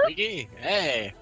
Wiggy, hey.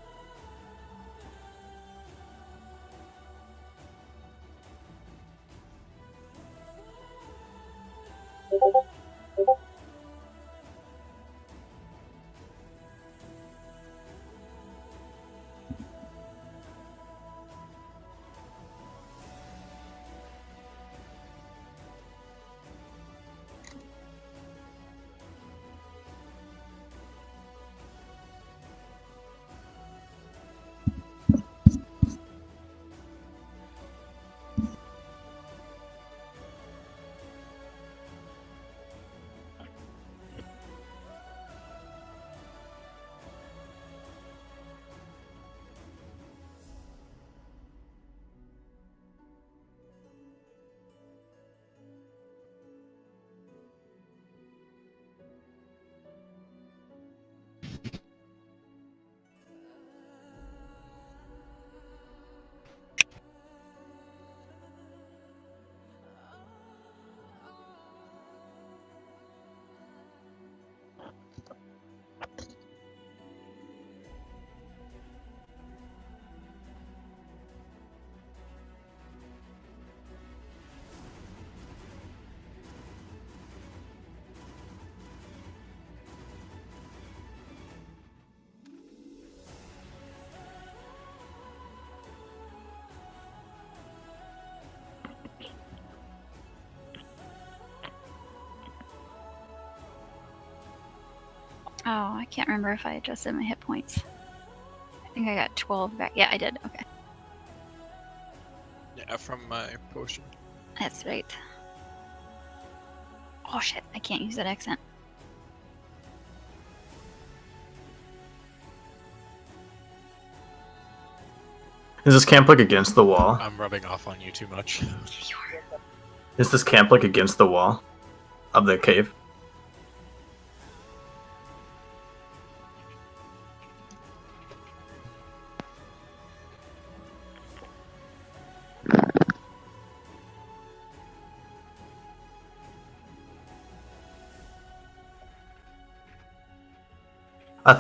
Oh, I can't remember if I adjusted my hit points. I think I got 12 back. Yeah, I did. Okay. Yeah, from my potion. That's right. Oh shit, I can't use that accent. Is this camp like against the wall? I'm rubbing off on you too much. Is this camp like against the wall of the cave?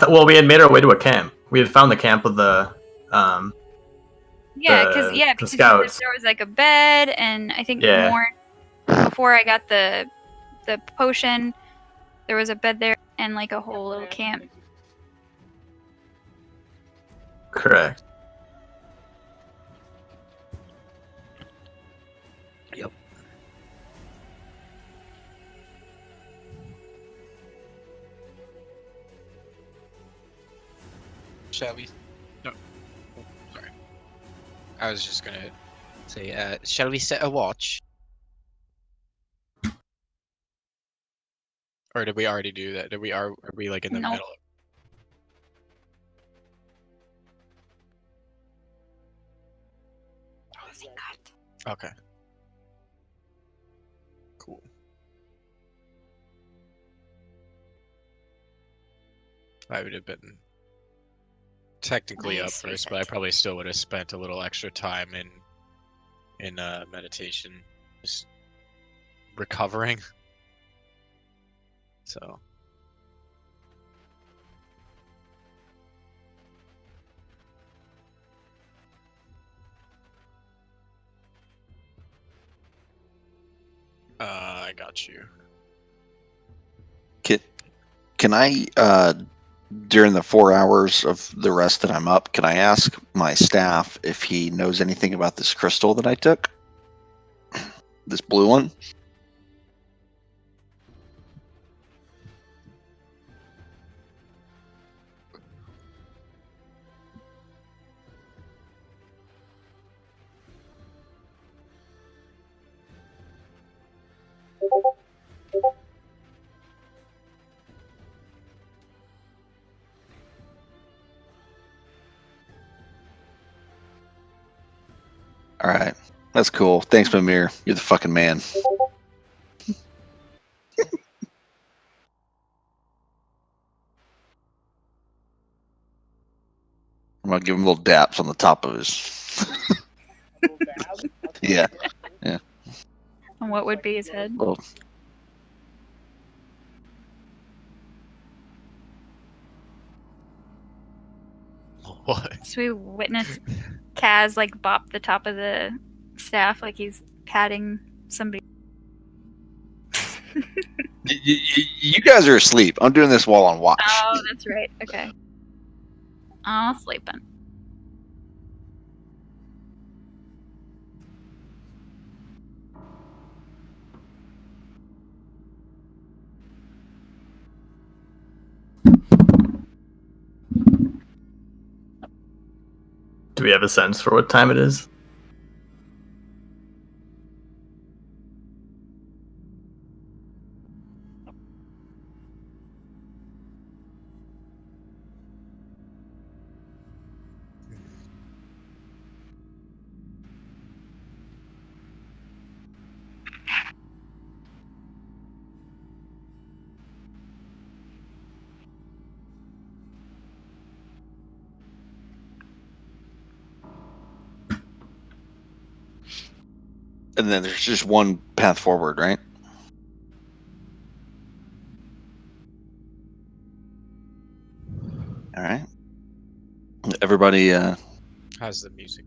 Well, we had made our way to a camp. We had found the camp of the Yeah, the because scouts. there was like a bed, and I think Yeah. more before I got the potion, there was a bed there and like a whole little camp. Correct. Yep. Shall we? No. Oh, sorry. I was just gonna say, shall we set a watch? Or did we already do that? Are we like in the Nope. middle? Oh, thank God. Okay. Cool. I would have been technically up Nice first, but I reset. probably still would have spent a little extra time in meditation, just recovering. So. I got you. Can I, during the 4 hours of the rest that I'm up, can I ask my staff if he knows anything about this crystal that I took? This blue one? All right. That's cool. Thanks, Mimir. You're the fucking man. I'm gonna give him little daps on the top of his. Yeah. And what would be his head? Well, What? So we witness Kaz like bop the top of the staff like he's patting somebody. You guys are asleep. I'm doing this while on watch. Oh, that's right. Okay. Oh, sleeping. Do we have a sense for what time it is? And then there's just one path forward, right? All right. Everybody, How's the music?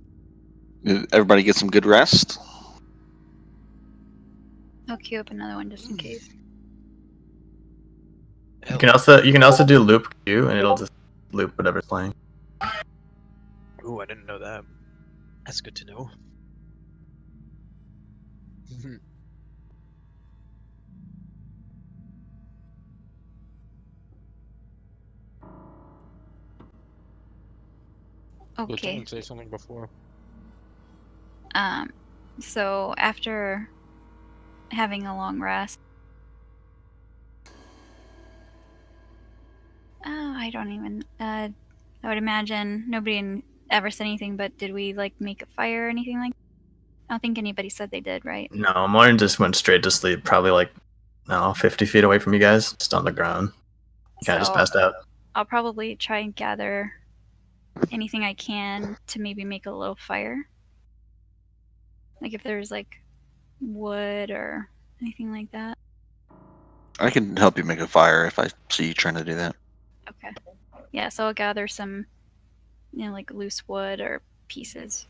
everybody get some good rest. I'll queue up another one just in case. You can also do loop Q and it'll just loop whatever's playing. Ooh, I didn't know that. That's good to know. Did Okay. someone say something before? So after having a long rest. Oh, I don't even. I would imagine nobody ever said anything, but did we like make a fire or anything like? I don't think anybody said they did, right? No, Morton just went straight to sleep, probably like, no, 50 feet away from you guys, just on the ground. Kind of just passed out. I'll probably try and gather anything I can to maybe make a little fire. Like if there's like wood or anything like that. I can help you make a fire if I see you trying to do that. Okay. Yeah, so I'll gather some, like loose wood or pieces.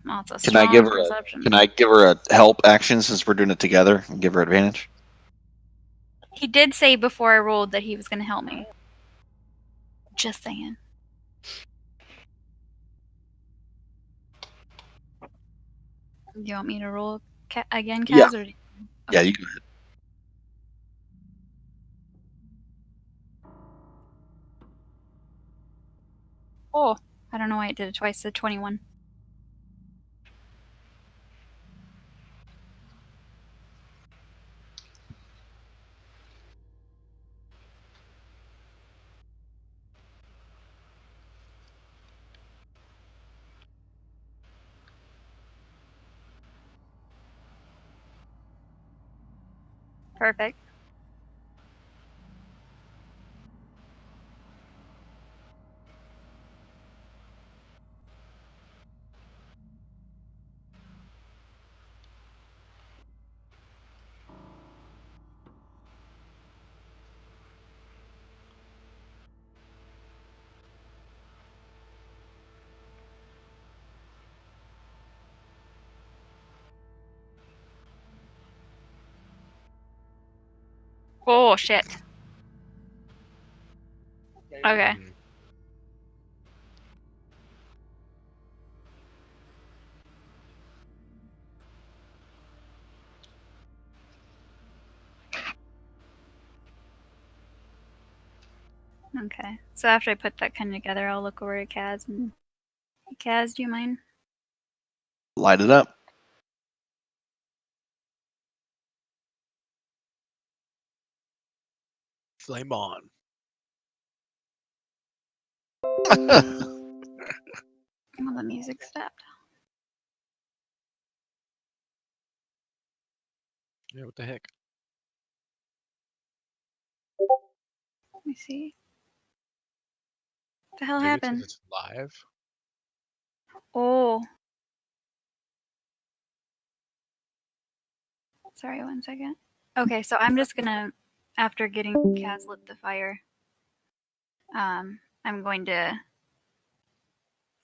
Oh, it's a Can I strong give her perception. Can I give her a help action since we're doing it together and give her advantage? He did say before I rolled that he was going to help me. Just saying. Do you want me to roll again, Kaz? Yeah. Or Yeah, you go ahead. Oh, I don't know why it did it twice. So 21. Perfect. Oh, shit. Okay. Okay. So after I put that kind of together, I'll look over at Kaz and... Hey, Kaz, do you mind? Light it up. Flame on. Oh, the music stopped. Yeah, what the heck? Let me see. What the hell Maybe happened? it's live. Oh. Sorry, 1 second. Okay, so I'm just gonna, after getting Kaz lit the fire, I'm going to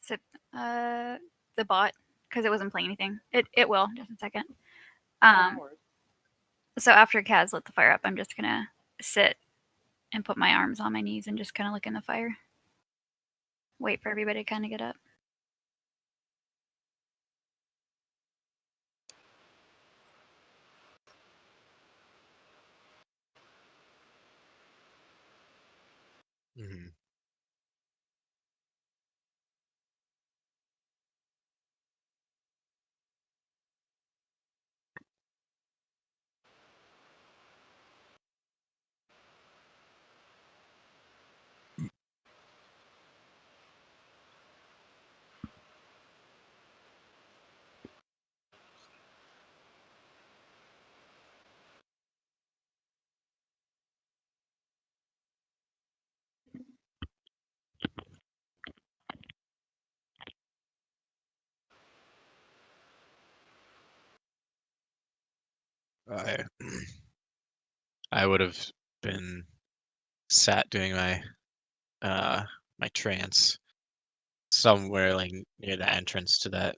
sit the bot because it wasn't playing anything. It will just a second. So after Kaz lit the fire up, I'm just gonna sit and put my arms on my knees and just kind of look in the fire. Wait for everybody to kind of get up. Mm-hmm. I would have been sat doing my trance somewhere like near the entrance to that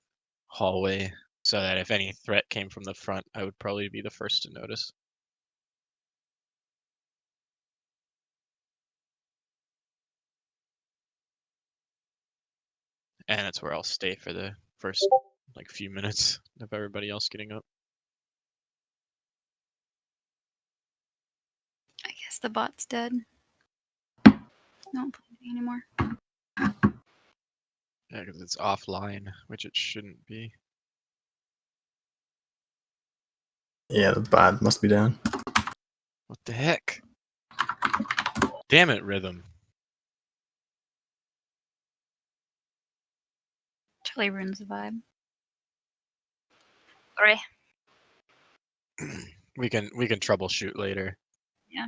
hallway, so that if any threat came from the front, I would probably be the first to notice. And that's where I'll stay for the first like few minutes of everybody else getting up. I guess the bot's dead. No one plays anything anymore. Yeah, because it's offline, which it shouldn't be. Yeah, the bot must be down. What the heck? Damn it, Rhythm. Totally ruins the vibe. Sorry. We can troubleshoot later. Yeah.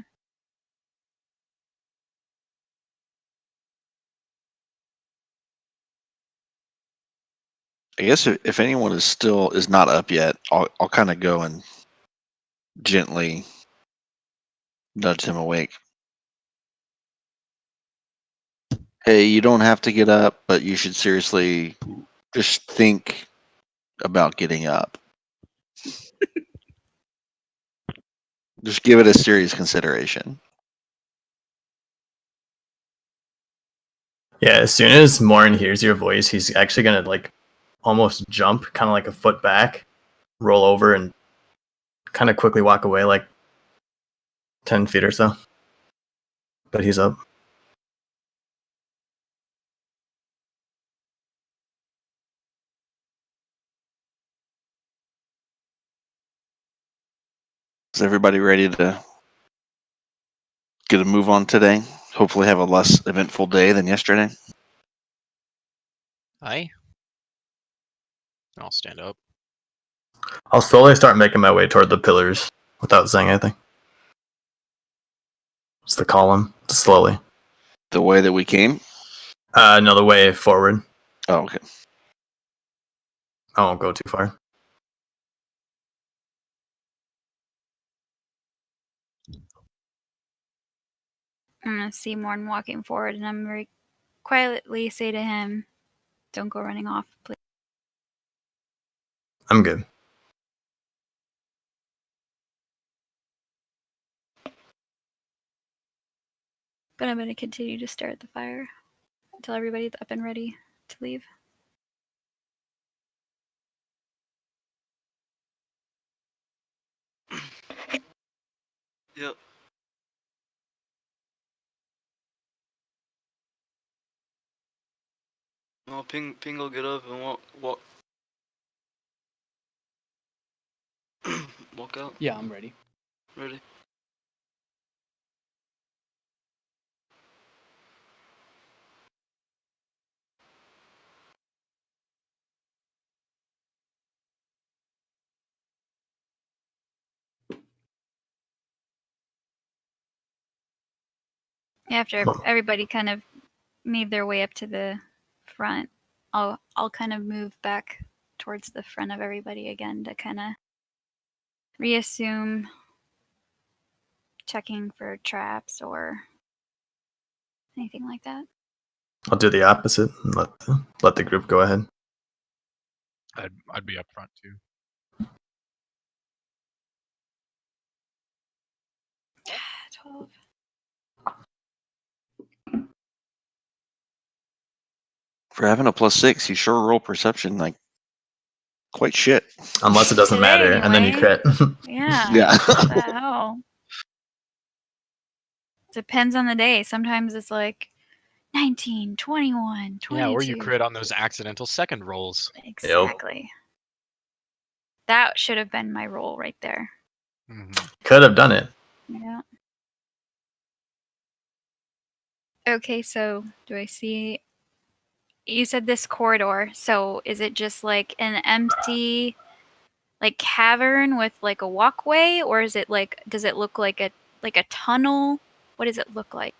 I guess if anyone is not up yet, I'll kind of go and gently nudge him awake. Hey, you don't have to get up, but you should seriously just think about getting up. Just give it a serious consideration. Yeah, as soon as Morin hears your voice, he's actually gonna like almost jump, kind of like a foot back, roll over, and kind of quickly walk away, like 10 feet or so. But he's up. Is everybody ready to get a move on today? Hopefully have a less eventful day than yesterday. Aye. I'll stand up. I'll slowly start making my way toward the pillars without saying anything. Just the column, just slowly. The way that we came? Another way forward. Oh, okay. I won't go too far. I'm gonna see Morn walking forward, and I'm very quietly say to him, "Don't go running off, please." I'm good. But I'm gonna continue to stare at the fire until everybody's up and ready to leave. Yep. No, Ping will get up and walk walk out. Yeah, I'm ready. Ready? After everybody kind of made their way up to the front, I'll kind of move back towards the front of everybody again to kind of reassume checking for traps or anything like that. I'll do the opposite and let the group go ahead. I'd be up front too. Yeah, 12. For having a +6, you sure roll perception like quite shit. Unless it doesn't Today, matter, and then you anyway. crit. Yeah. Yeah. What the hell? Depends on the day. Sometimes it's like 19, 21, 22. Yeah, or you crit on those accidental second rolls. Exactly. That should have been my roll right there. Could have done it. Yeah. Okay, so do I see... You said this corridor, so is it just like an empty like cavern with like a walkway, or is it like, does it look like a tunnel? What does it look like?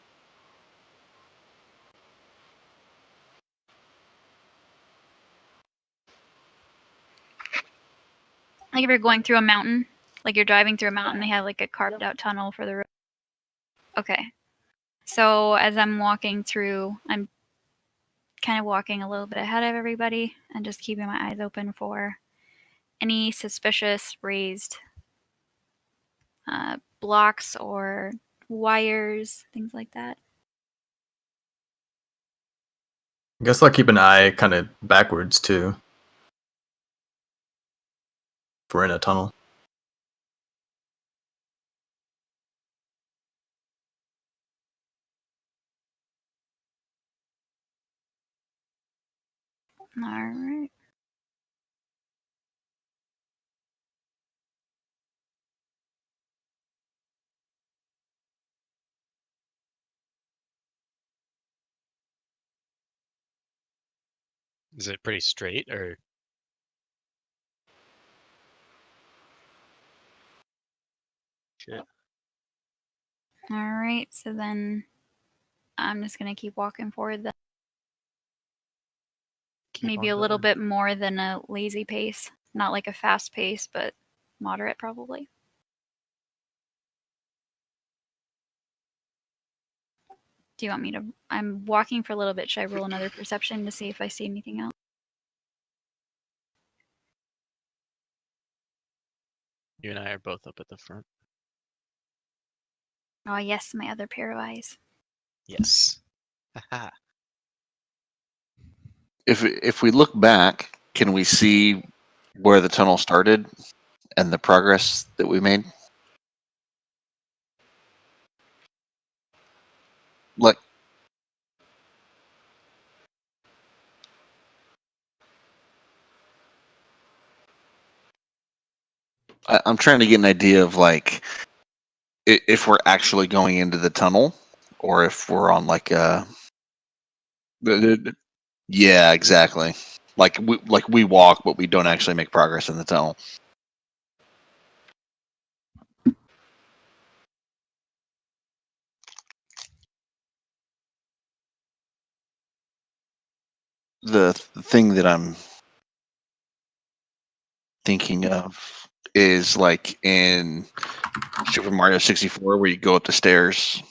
Like if you're going through a mountain, like you're driving through a mountain, they have like a carved out tunnel for the road. Okay. So as I'm walking through, I'm kind of walking a little bit ahead of everybody and just keeping my eyes open for any suspicious raised blocks or wires, things like that. I guess I'll keep an eye kind of backwards too. If we're in a tunnel. All right. Is it pretty straight or? Shit. All right. So then I'm just going to keep walking forward. Then. Maybe a little bit more than a lazy pace. Not like a fast pace, but moderate probably. Do you want me to... I'm walking for a little bit. Should I roll another perception to see if I see anything else? You and I are both up at the front. Oh, yes, my other pair of eyes. Yes. Haha. If we look back, can we see where the tunnel started and the progress that we made? Like, I'm trying to get an idea of like if we're actually going into the tunnel or if we're on like a... Yeah, exactly. Like we walk, but we don't actually make progress in the tunnel. The thing that I'm thinking of is like in Super Mario 64, where you go up the stairs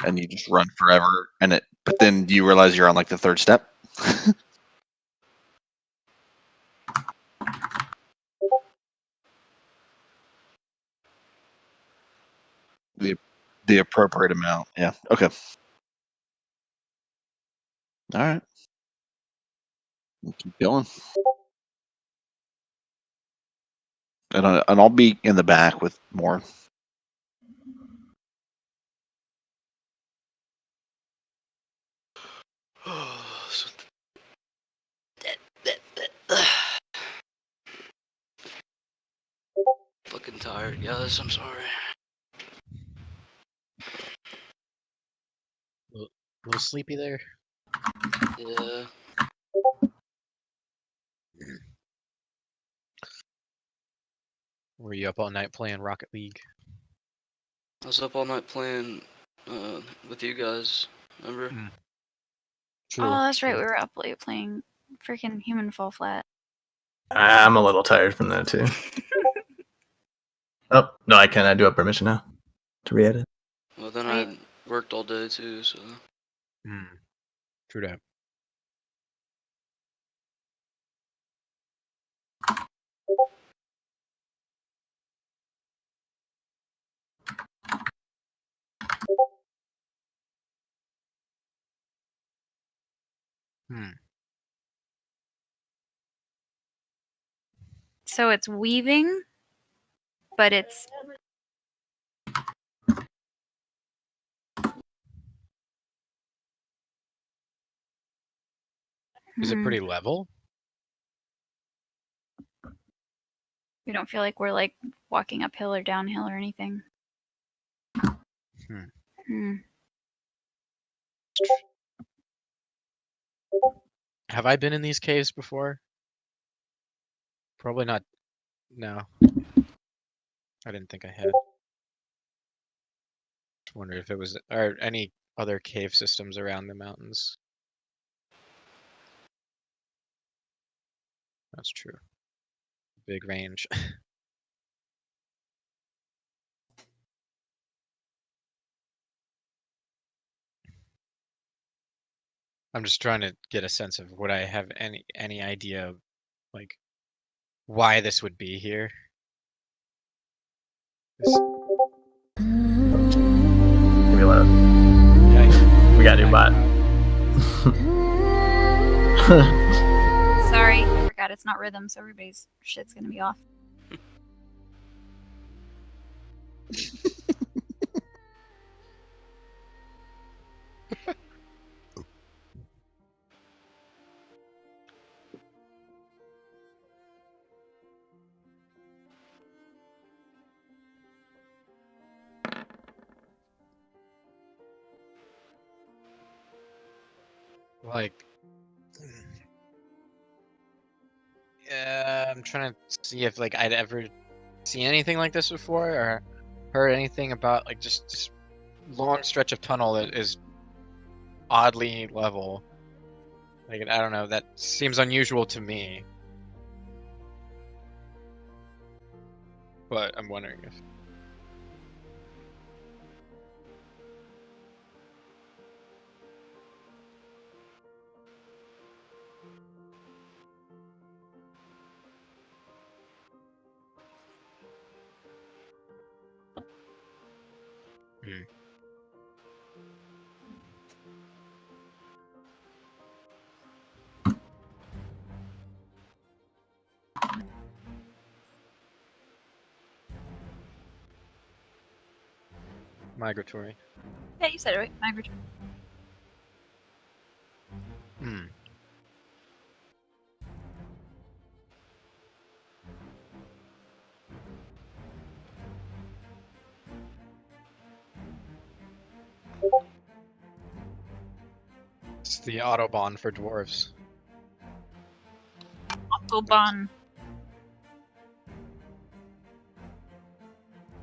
and you just run forever, but then you realize you're on like the third step. the appropriate amount. Yeah. Okay. All right. We'll keep going. And I'll be in the back with more. Fucking tired, guys. I'm sorry. A little sleepy there. Yeah. Were you up all night playing Rocket League? I was up all night playing with you guys. Remember? True. Oh, that's right. We were up late playing freaking Human Fall Flat. I'm a little tired from that too. Oh no, I can. I do have permission now to re-edit. Well, then Sweet. I worked all day too, so. True that. So it's weaving, but it's Is it pretty level? We don't feel like we're like walking uphill or downhill or anything. Have I been in these caves before? Probably not. No. I didn't think I had. Just wondered if it was or any other cave systems around the mountains. That's true. Big range. I'm just trying to get a sense of would I have any idea of like why this would be here. This, Give me a lot of. yeah, We got a new bot. Sorry, I forgot it's not rhythm, so everybody's shit's gonna be off. like I'm trying to see if like I'd ever seen anything like this before or heard anything about like just this long stretch of tunnel that is oddly level. Like I don't know, that seems unusual to me. But I'm wondering if migratory. Yeah, you said it right. Migratory. It's the Autobahn for dwarves. Autobahn.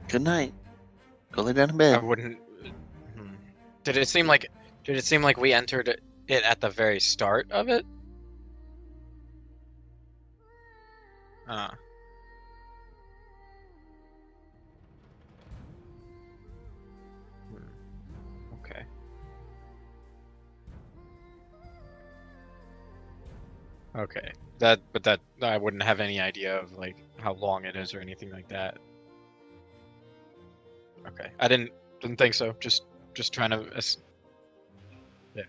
Good night. Go lay down in I bed. wouldn't. Did it seem like we entered it at the very start of it? Okay. Okay. But that I wouldn't have any idea of like how long it is or anything like that. Okay. I didn't think so. Just trying to yeah.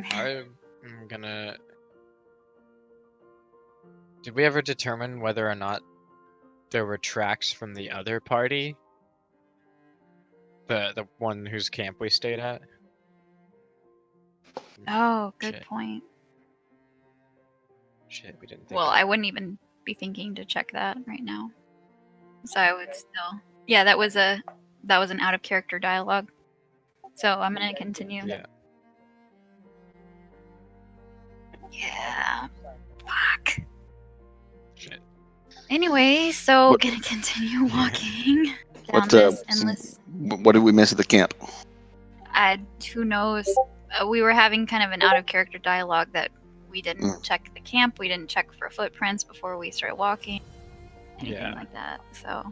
I'm gonna. Did we ever determine whether or not there were tracks from the other party? The one whose camp we stayed at? Oh, good Shit. point. Shit, we didn't think Well, of I that. wouldn't even be thinking to check that right now. So I would still. Yeah, that was an out of character dialogue. So I'm gonna continue. Yeah. Yeah. Fuck. Shit. Anyway, so What- gonna continue walking down What this endless. what did we miss at the camp? Who knows? We were having kind of an out of character dialogue that we didn't check the camp. We didn't check for footprints before we started walking. Anything Yeah. like that. So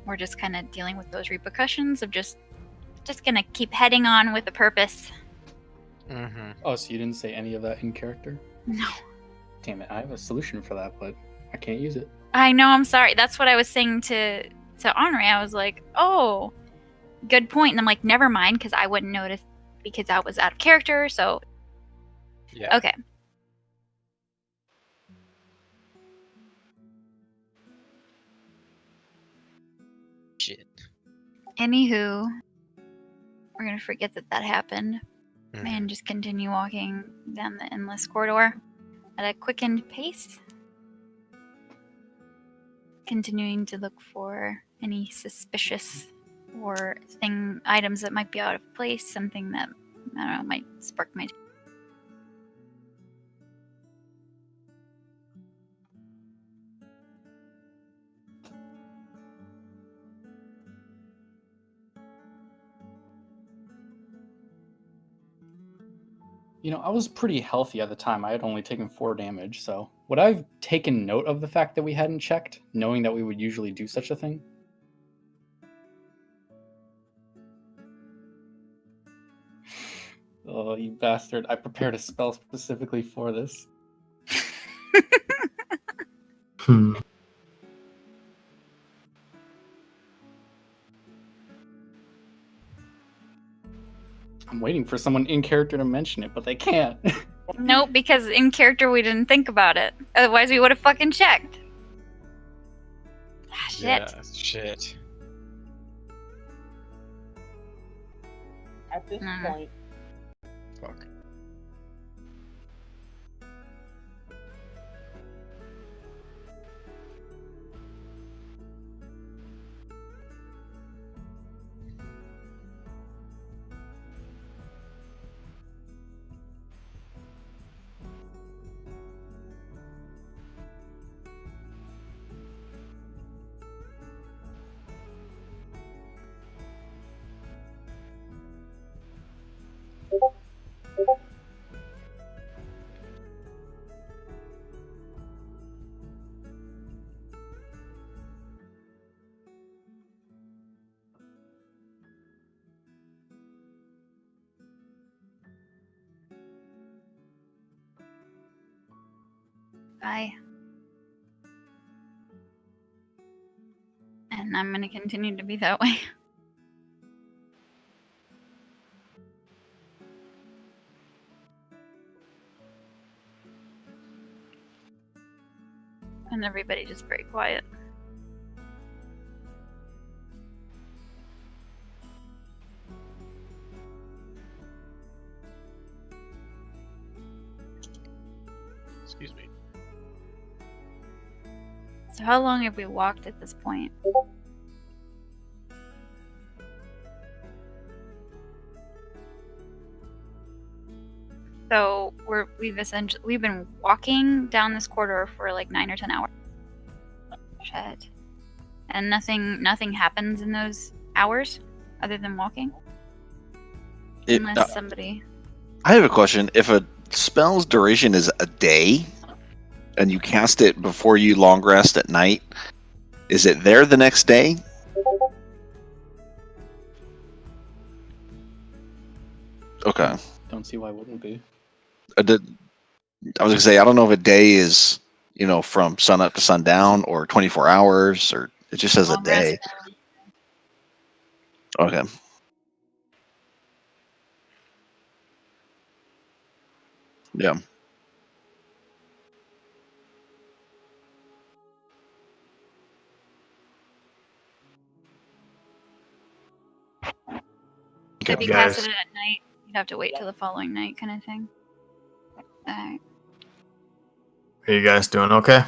we're just kind of dealing with those repercussions of just gonna keep heading on with a purpose. Mm-hmm. Oh, so you didn't say any of that in character? No. Damn it, I have a solution for that, but I can't use it. I know, I'm sorry. That's what I was saying to Henri. I was like, oh, good point. And I'm like, never mind, because I wouldn't notice because I was out of character. So, Yeah. okay. Shit. Anywho, we're going to forget that happened Mhm. and just continue walking down the endless corridor at a quickened pace. Continuing to look for any suspicious or items that might be out of place, something that, I don't know, might spark my... You know, I was pretty healthy at the time. I had only taken 4 damage, so would I have taken note of the fact that we hadn't checked, knowing that we would usually do such a thing? Oh, you bastard. I prepared a spell specifically for this. Hmm. I'm waiting for someone in character to mention it, but they can't. Nope, because in character we didn't think about it. Otherwise we would have fucking checked. Ah, shit. Yeah, shit. At this Mm. point, Fuck. Bye. And I'm gonna continue to be that way. And everybody just very quiet. Excuse me. So how long have we walked at this point? So we've been walking down this corridor for like 9 or 10 hours. Shit. And nothing happens in those hours other than walking? Unless somebody... I have a question. If a spell's duration is a day, and you cast it before you long rest at night, is it there the next day? Okay. Don't see why it wouldn't be. I was gonna say I don't know if a day is from sun up to sundown or 24 hours or it just says a long day. rest. Okay. Yeah. Okay. If you Guys. casted it at night, you'd have to wait till the following night kind of thing. Alright. Are you guys doing okay?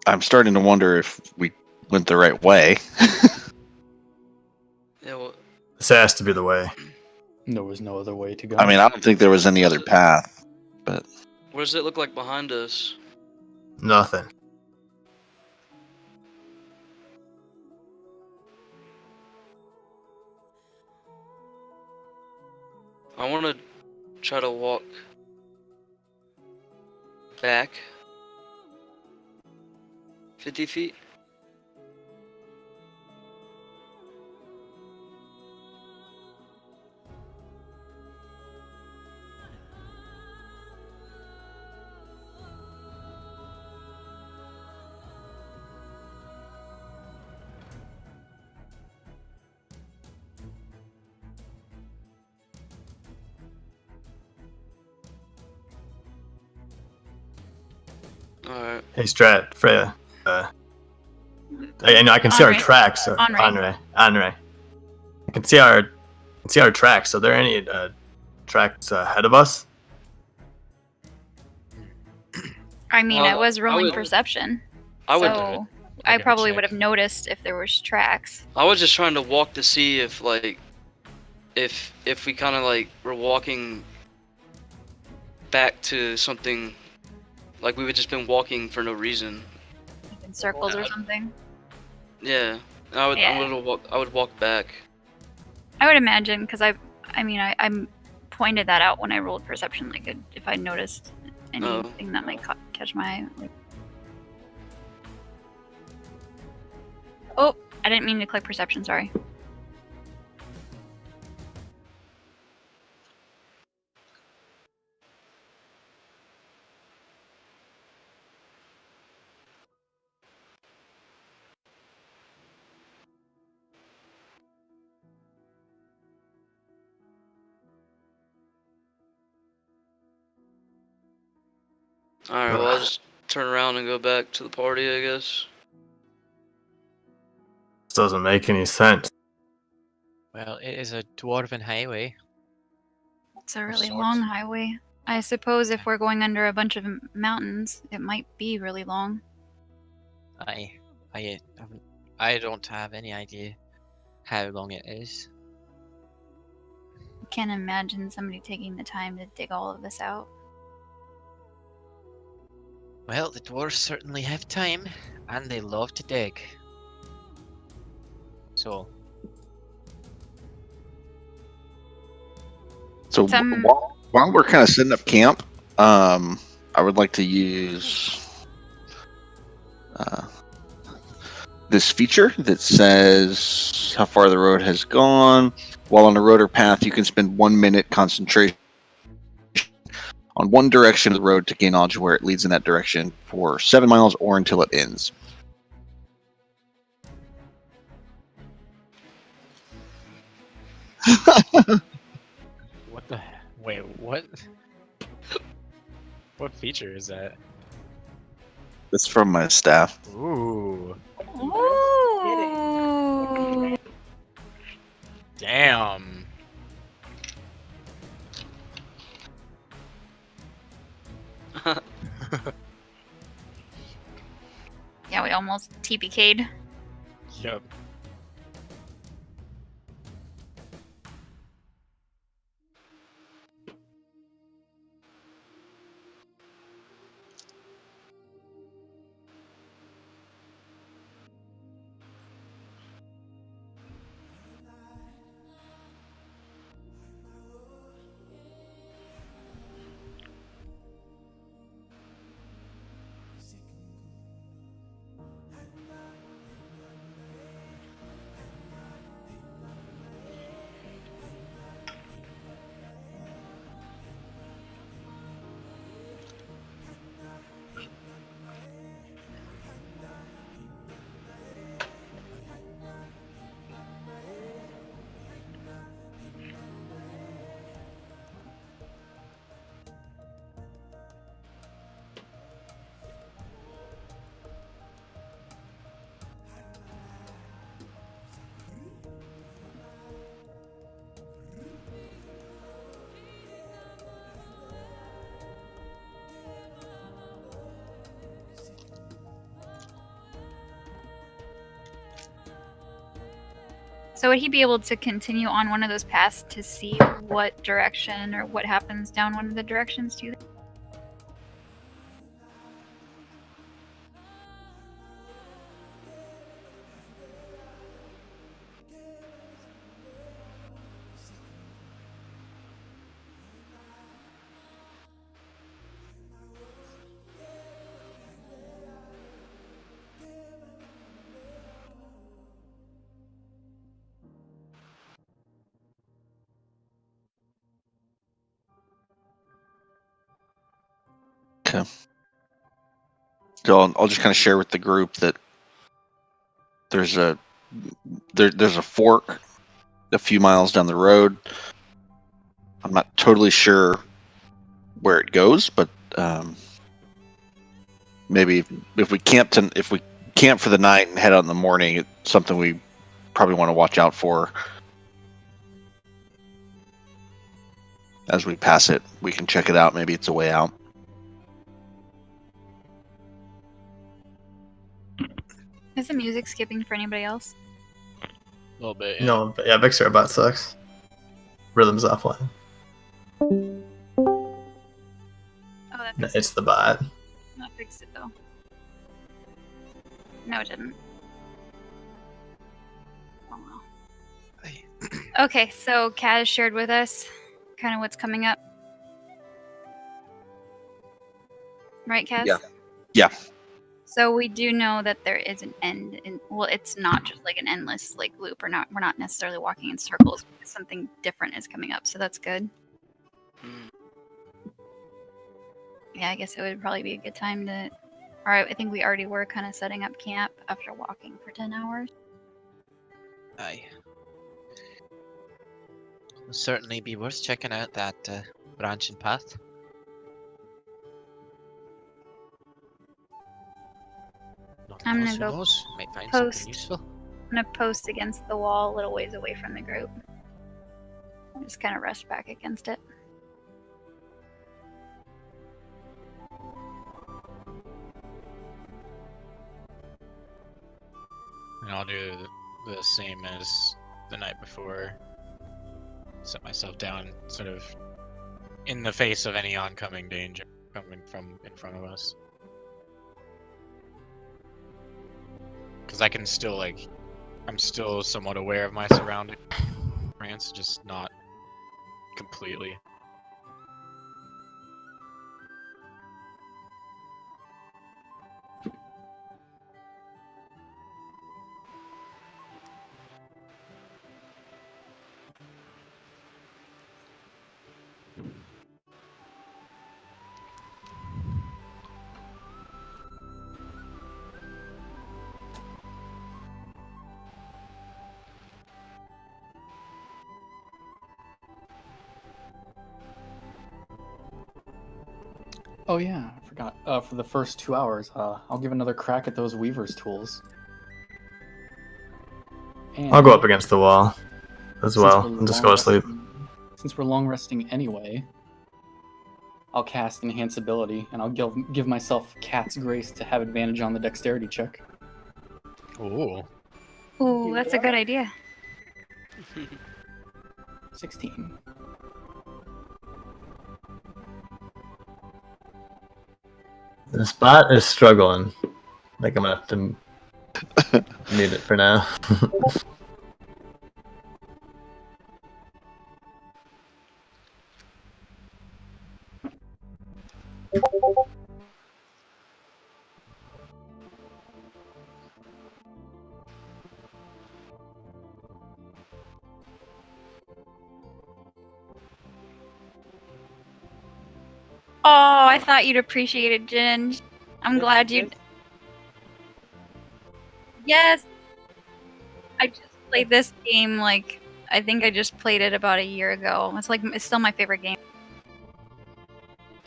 I'm starting to wonder if we went the right way. Yeah, well, This has to be the way. There was no other way to go. I mean, I don't think there was any other path, but What does it look like behind us? Nothing. I want to try to walk back 50 feet. Alright. Hey, Strat, Freya. I can see our Andre. tracks. Andre. Andre. I can see our tracks. Are there any tracks ahead of us? I mean, I was I rolling would- perception, I would. so I'll I give it a probably check. would have noticed if there was tracks. I was just trying to walk to see if if we kind of like were walking back to something, like we would just been walking for no reason. Like in circles or something. Yeah. I would walk back. I would imagine, because I pointed that out when I rolled perception, like if I noticed anything that might catch my eye. Like... Oh, I didn't mean to click perception. Sorry. Alright, well I'll just turn around and go back to the party, I guess. This doesn't make any sense. Well, it is a dwarven highway. It's a really sorts. long highway. I suppose if we're going under a bunch of mountains, it might be really long. I don't have any idea how long it is. I can't imagine somebody taking the time to dig all of this out. Well, the dwarves certainly have time, and they love to dig. So, Some- while we're kind of setting up camp, I would like to use this feature that says how far the road has gone. While on a road or path, you can spend 1 minute concentration on one direction of the road to gain knowledge of where it leads in that direction for 7 miles or until it ends. what the? Wait, what? What feature is that? That's from my staff. Ooh, Ooh. damn. Yeah, we almost TPK'd. Yep. So would he be able to continue on one of those paths to see what direction or what happens down one of the directions? Do you think? Okay. So I'll just kind of share with the group that there's a fork a few miles down the road. I'm not totally sure where it goes, but maybe if we camp for the night and head out in the morning, it's something we probably want to watch out for. As we pass it, we can check it out. Maybe it's a way out. Is the music skipping for anybody else? A little bit. Yeah. No, but yeah, Vixer about sucks. Rhythm's offline. Oh, that fixed It's the bot. it. That fixed it though. No, it didn't. Oh well. Okay, so Kaz shared with us kind of what's coming up. Right, Kaz? Yeah. Yeah. So we do know that there is an end in, well, it's not just like an endless like loop. We're not necessarily walking in circles. Something different is coming up, so that's good. Yeah, I guess it would probably be a good time to. Alright, I think we already were kind of setting up camp after walking for 10 hours. Aye. Will certainly be worth checking out that branching path. I'm Nothing gonna else, who go knows? Might find post. something useful. I'm gonna post against the wall a little ways away from the group. I'll just kind of rest back against it. And I'll do the same as the night before. Set myself down, sort of in the face of any oncoming danger coming from in front of us. Because I can still, I'm still somewhat aware of my surroundings, France, just not completely. Oh yeah, I forgot. For the first 2 hours, I'll give another crack at those Weaver's tools. And I'll go up against the wall as since well we're and just go to sleep. Since we're long resting anyway, I'll cast Enhance Ability, and I'll give myself Cat's Grace to have advantage on the Dexterity check. Ooh. Ooh, that's a good idea. 16. The spot is struggling. I think I'm gonna have to mute it for now. Oh, I thought you'd appreciate it, Jen. I'm glad you. Yes. I just played this game I think I just played it about a year ago. It's still my favorite game.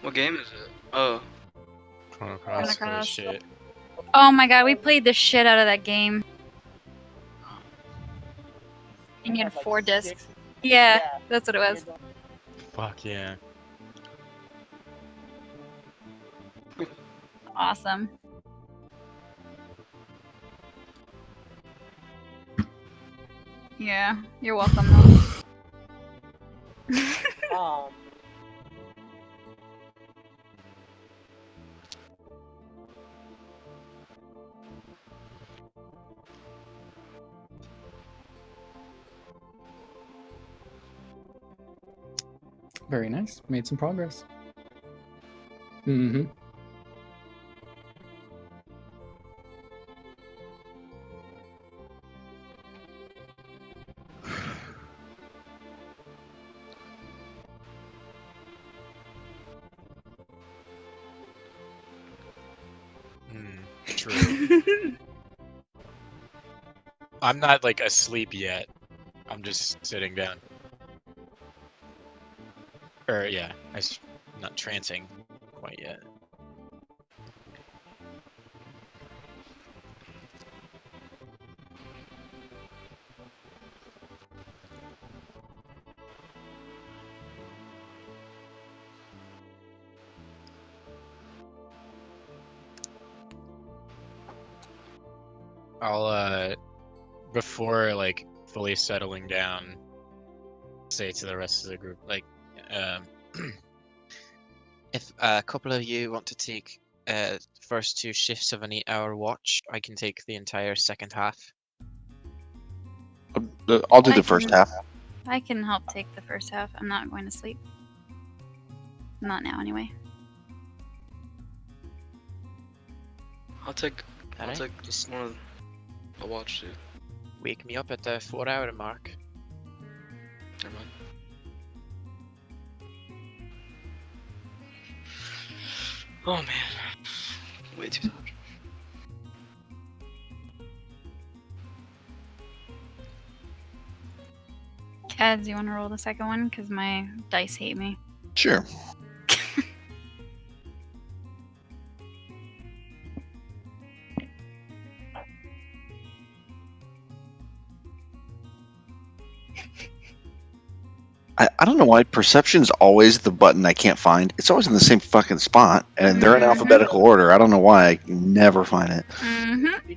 What game is it? Oh, Chrono Cross, holy Cross. shit. Oh my god, we played the shit out of that game. And you had 4 discs. Yeah, that's what it was. Fuck yeah. Awesome. Yeah, you're welcome though. Very nice. Made some progress. Mm-hmm. True. I'm not like asleep yet. I'm just sitting down. Or yeah, I'm not trancing quite yet. I'll before like fully settling down, say to the rest of the group, like, if a couple of you want to take first 2 shifts of an 8-hour watch, I can take the entire second half. I'll do I the first can- half. I can help take the first half. I'm not going to sleep. Not now, anyway. I'll take Alright, just one of a watch too. wake me up at the 4-hour mark. Never mind. Oh man, way too tired. Cads, you want to roll the second one? Because my dice hate me. Sure. I don't know why perception's always the button I can't find. It's always in the same fucking spot, and they're in Mhm. alphabetical order. I don't know why I can never find it. Mm-hmm.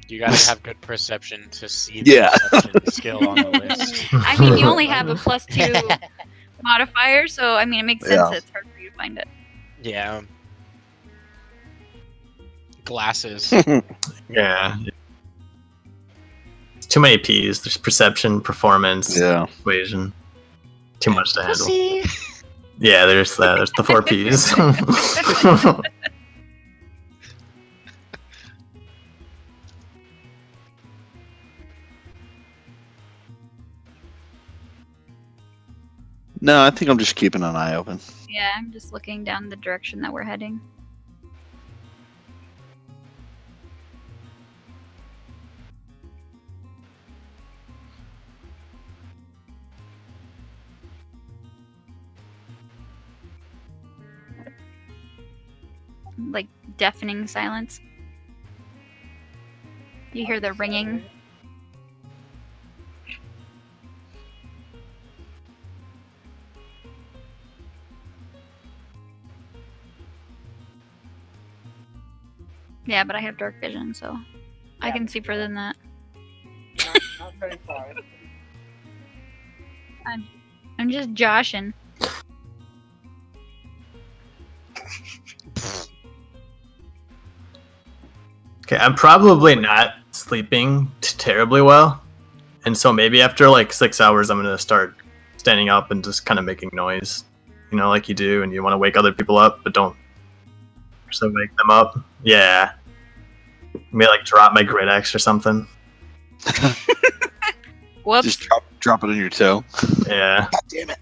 You gotta have good perception to see the Yeah. perception skill on the list. I mean, you only have a +2 modifier, so I mean, it makes sense Yeah. that it's hard for you to find it. Yeah. Glasses. Yeah. Too many P's. There's perception, performance, Yeah. equation. Too much to handle. Pussy. Yeah, there's that. There's the 4 P's. No, I think I'm just keeping an eye open. Yeah, I'm just looking down the direction that we're heading. Like deafening silence. You hear the ringing. Yeah, but I have dark vision, so I can see further than that. Not very far. I'm just joshing. Okay, I'm probably not sleeping terribly well. And so maybe after like 6 hours, I'm going to start standing up and just kind of making noise. You know, like you do, and you want to wake other people up, but don't so wake them up. Yeah. Maybe like drop my grid X or something. Whoops. Just drop it on your toe. Yeah. God damn it.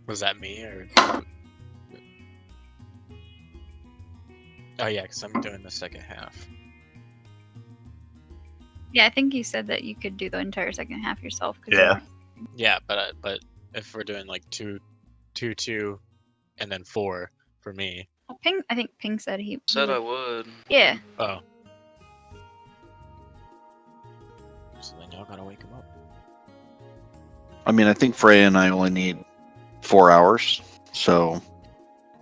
Was that me or? Oh yeah, because I'm doing the second half. Yeah, I think you said that you could do the entire second half yourself. 'cause you Yeah. weren't- Yeah, but if we're doing like 2, 2, and then 4 for me. Well, Ping, I think Ping said he Said would. I would. Yeah. Oh. So then y'all gotta wake him up. I mean, I think Freya and I only need 4 hours, so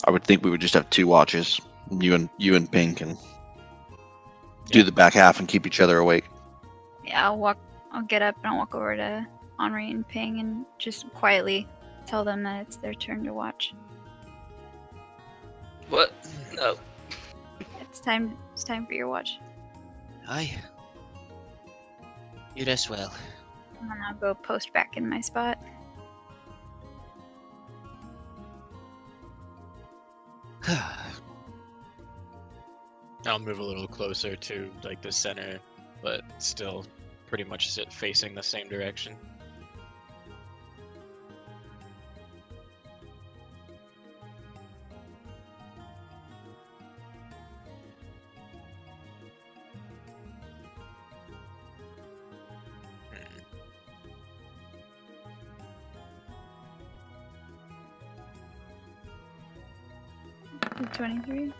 I would think we would just have 2 watches. You and Pink can do the back half and keep each other awake. Yeah, I'll get up and I'll walk over to Henri and Ping and just quietly tell them that it's their turn to watch. What? No. It's time for your watch. Aye. You rest well. And then I'll go post back in my spot. I'll move a little closer to like the center, but still pretty much sit facing the same direction. Hmm. 23?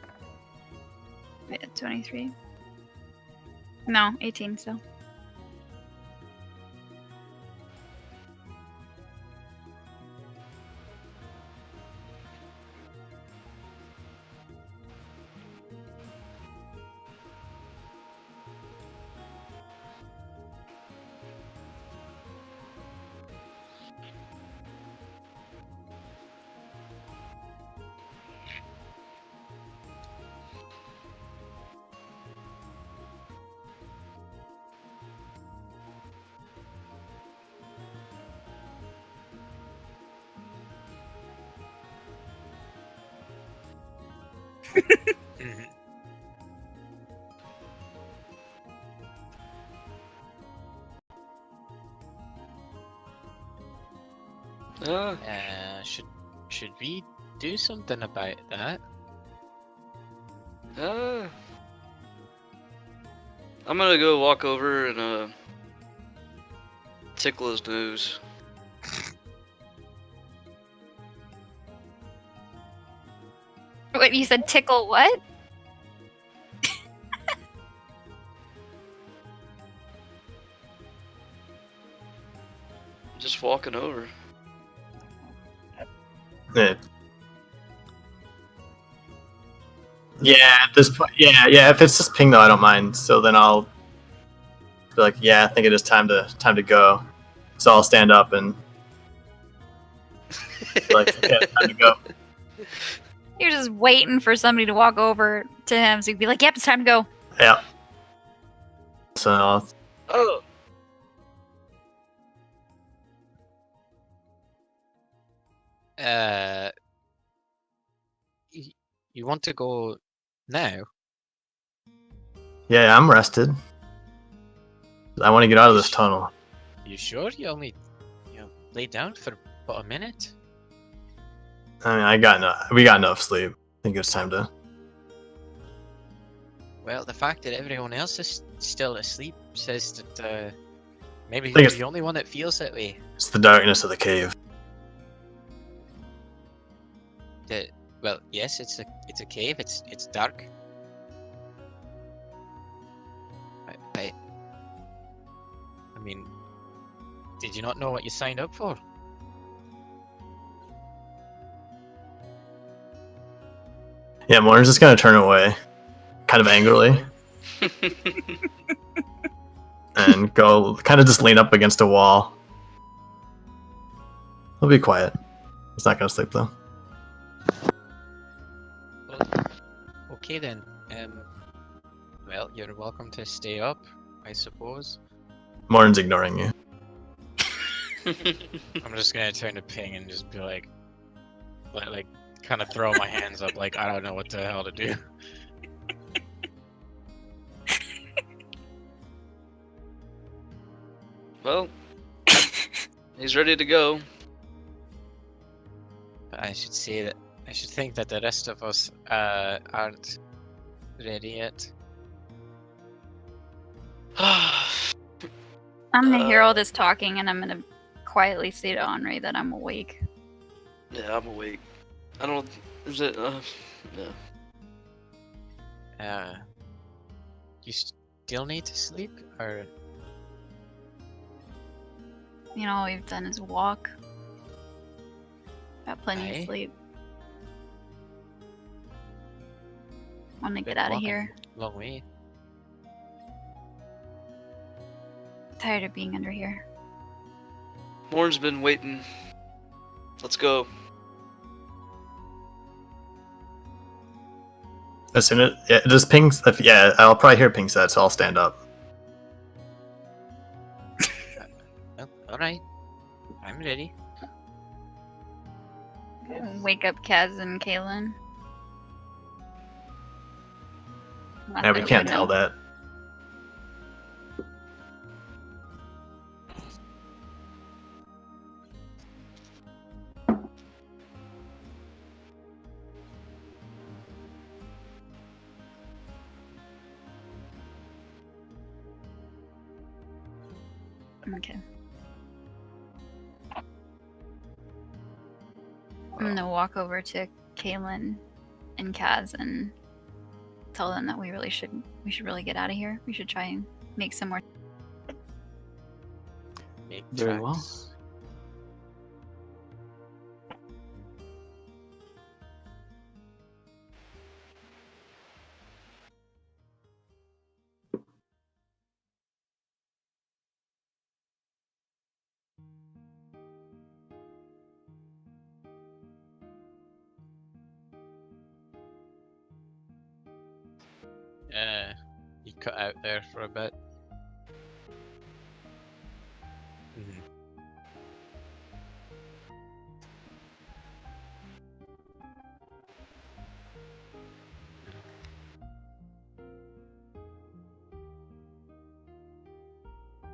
Yeah, 23. No, 18 still. Mhm. Should we do something about that? I'm gonna go walk over and tickle his nose. What, you said tickle what? Just walking over. Yeah. Yeah, at this point, yeah. If it's just Ping though, I don't mind. So then I'll be like, yeah, I think it is time to go. So I'll stand up and be like, okay, it's time to go. You're just waiting for somebody to walk over to him so you'd be like, yep, it's time to go. Yeah. So I'll, Oh. You want to go now? yeah, I'm rested. I want to get out of this tunnel. You sure? You only lay down for about a minute? I mean, we got enough sleep. I think it's time to. Well, the fact that everyone else is still asleep says that maybe think you're it's- the only one that feels that way. It's the darkness of the cave. Well, yes, it's a cave. It's dark. I mean, did you not know what you signed up for? Yeah, Morgan's just gonna turn away, kind of angrily, and go kind of just lean up against a wall. He'll be quiet. He's not gonna sleep though. Well, okay then. Well, you're welcome to stay up, I suppose. Morgan's ignoring you. I'm just gonna turn to Ping and just be like kind of throw my hands up, like I don't know what the hell to do. Well, he's ready to go. But I should think that the rest of us aren't ready yet. I'm gonna hear all this talking and I'm gonna quietly say to Henri that I'm awake. Yeah, I'm awake. I don't. Is it? Yeah. You still need to sleep, or You know, all we've done is walk. Got plenty Aye. of sleep. Want to Been get out of walking here. Long way. Tired of being under here. Morn's been waiting. Let's go. As soon as just pings. Yeah, I'll probably hear ping set, so I'll stand up. Well, alright. I'm ready. Wake up Kaz and Kaylin. Not Yeah, we that can't would tell know. that. Okay. I'm gonna walk over to Kaylin and Kaz and tell them that we should really get out of here. We should try and make some more. Make Very well. tracks. You cut out there for a bit. Mhm.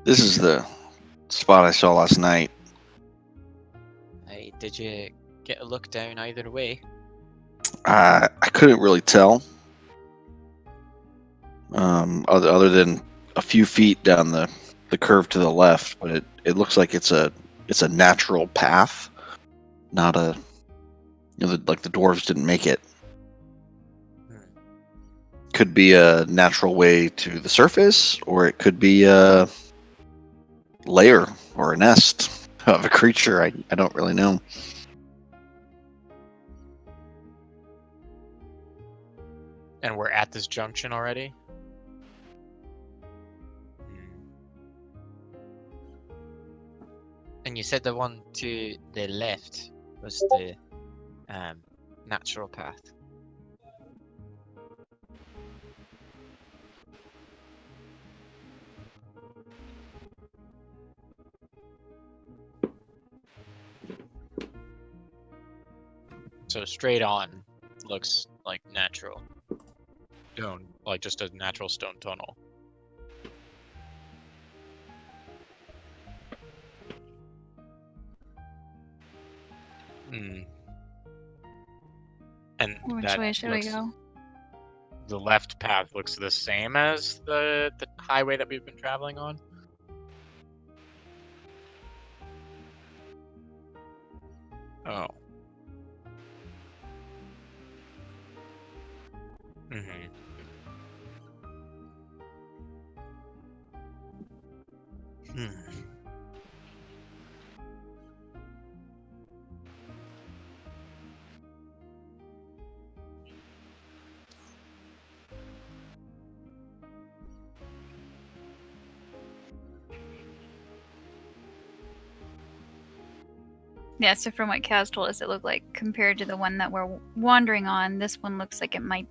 This is the spot I saw last night. Aye, did you get a look down either way? I couldn't really tell. Other than a few feet down the curve to the left, but it looks like it's a natural path, not a like the dwarves didn't make it. Could be a natural way to the surface, or it could be a lair or a nest of a creature. I don't really know. And we're at this junction already? And you said the one to the left was the natural path. So straight on looks like natural stone, like just a natural stone tunnel. Hmm. And Which that way should we looks- go? The left path looks the same as the highway that we've been traveling on. Oh. Mm-hmm. Hmm. Yeah, so from what Kaz told us, it looked like compared to the one that we're wandering on, this one looks like it might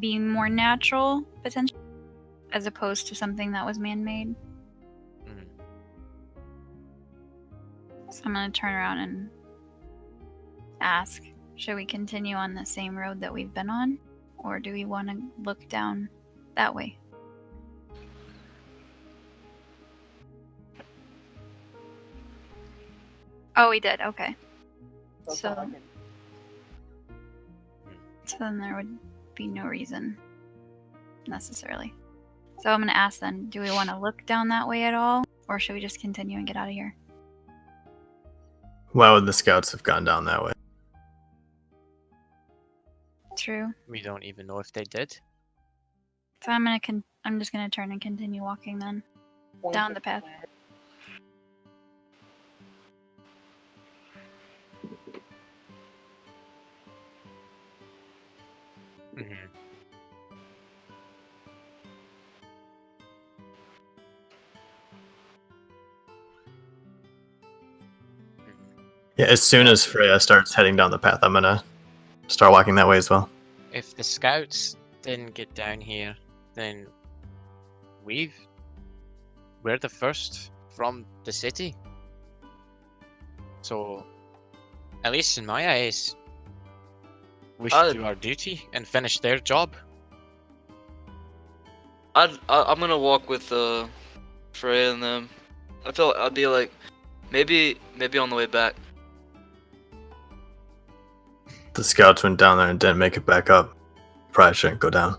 be more natural, potentially, as opposed to something that was man-made. Mm. So I'm gonna turn around and ask, should we continue on the same road that we've been on? Or do we want to look down that way? Oh, we did, okay. That's So- all I can- So then there would be no reason, necessarily. So I'm gonna ask then, do we want to look down that way at all? Or should we just continue and get out of here? Why would the scouts have gone down that way? True. We don't even know if they did. So I'm just gonna turn and continue walking then. Down the path. Mhm. Yeah, as soon as Freya starts heading down the path, I'm gonna start walking that way as well. If the scouts didn't get down here, then we're the first from the city. So, at least in my eyes, we should do our duty and finish their job. I'm gonna walk with Freya and them. I feel I'd be like, maybe on the way back. The scouts went down there and didn't make it back up. Probably shouldn't go down.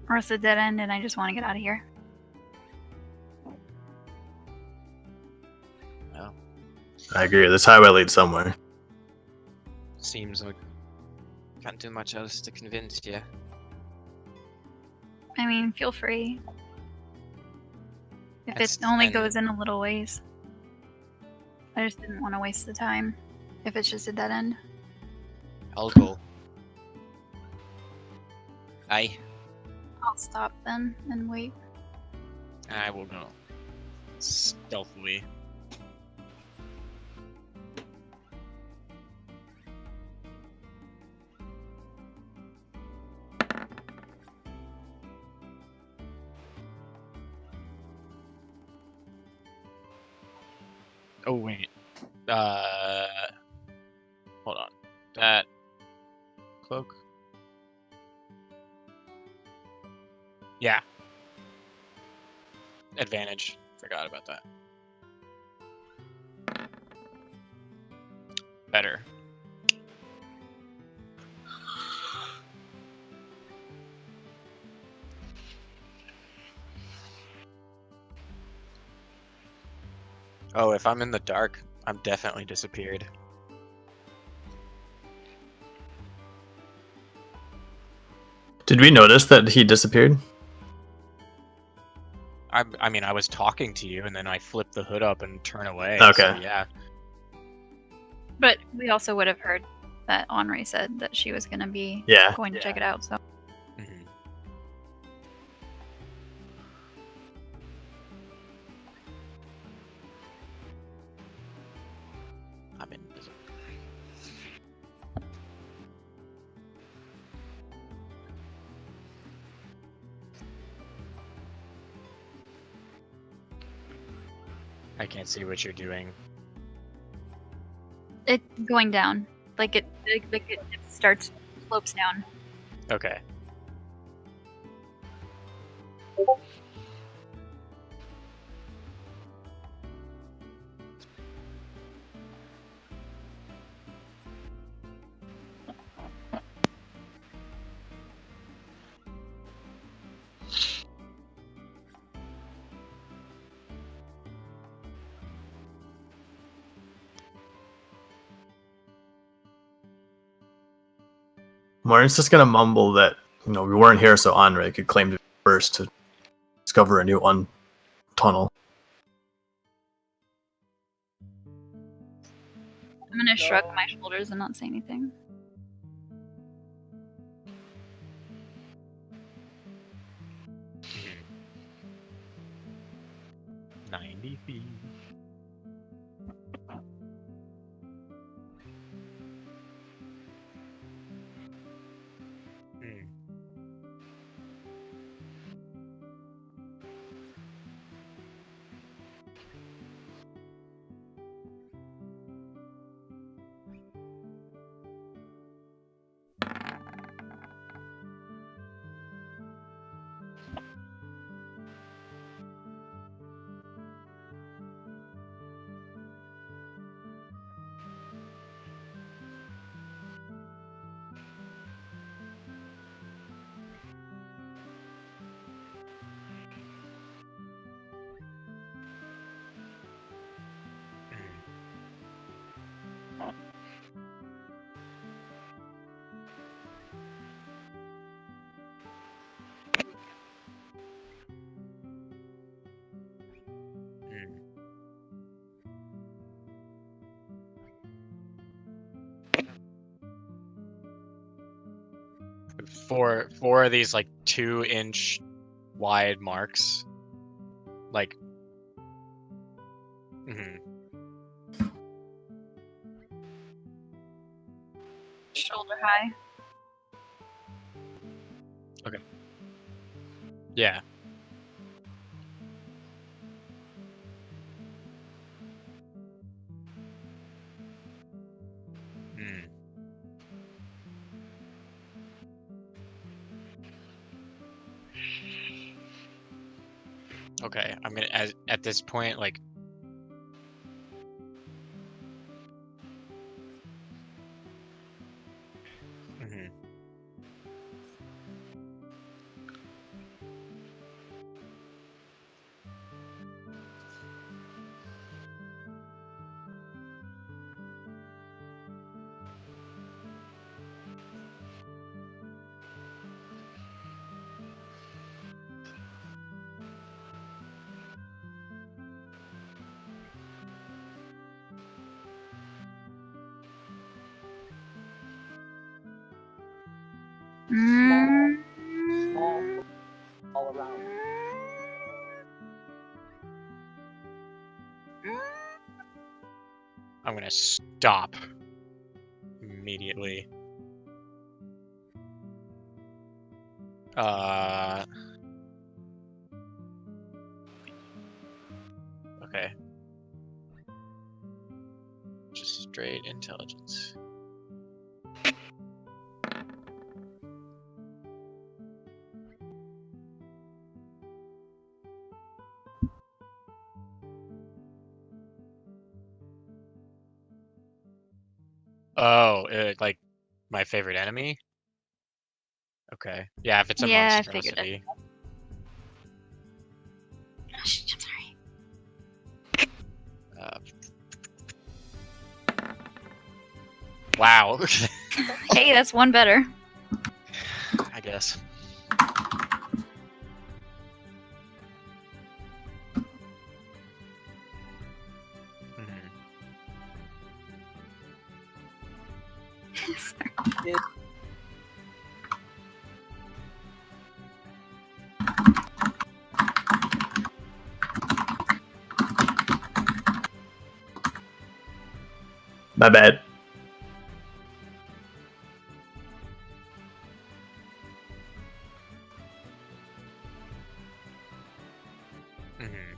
Or it's a dead end and I just want to get out of here. Well, I agree. This highway leads somewhere. seems like can't do much else to convince you. I mean, feel free. If That's- it only and- goes in a little ways. I just didn't want to waste the time. If it's just a dead end. I'll go. Aye, I'll stop then and wait. I will go stealthily. Oh wait. Hold on. That cloak. Yeah. Advantage. Forgot about that. Better. Oh, if I'm in the dark, I'm definitely disappeared. Did we notice that he disappeared? I mean, I was talking to you, and then I flipped the hood up and turn away. Okay. So, yeah. But we also would have heard that Henri said that she was going to be Yeah. going to check it out. So Mhm. I'm invisible. I can't see what you're doing. it going down, like it starts slopes down. Okay. Martin's just gonna mumble that, we weren't here so Andre could claim to be first to discover a new tunnel. I'm gonna shrug my shoulders and not say anything. Mhm. 90 feet. Hmm. four of these like 2-inch wide marks. Like. Mhm. Shoulder high. Yeah. Hmm. Okay, I'm gonna at this point like. Mhm. Mm. Small all around. I'm gonna stop immediately. Okay. Just straight intelligence. Oh, like my favorite enemy? Okay. Yeah, if it's a Yeah, I figured monstrosity. Oh, shit, I'm sorry. Wow. Hey, that's one better. I guess. Mhm. My bad. Mhm.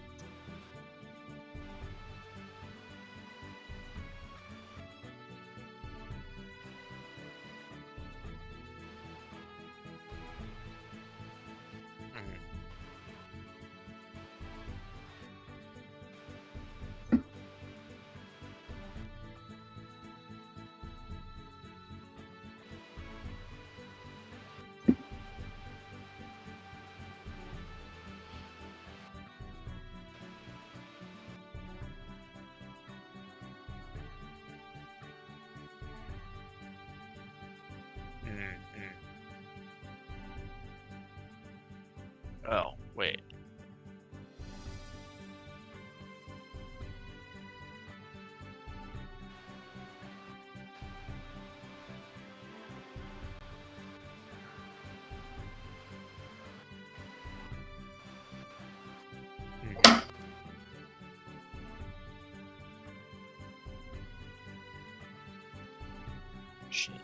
Mhm. Mhm. Oh, wait. Mhm. Shit.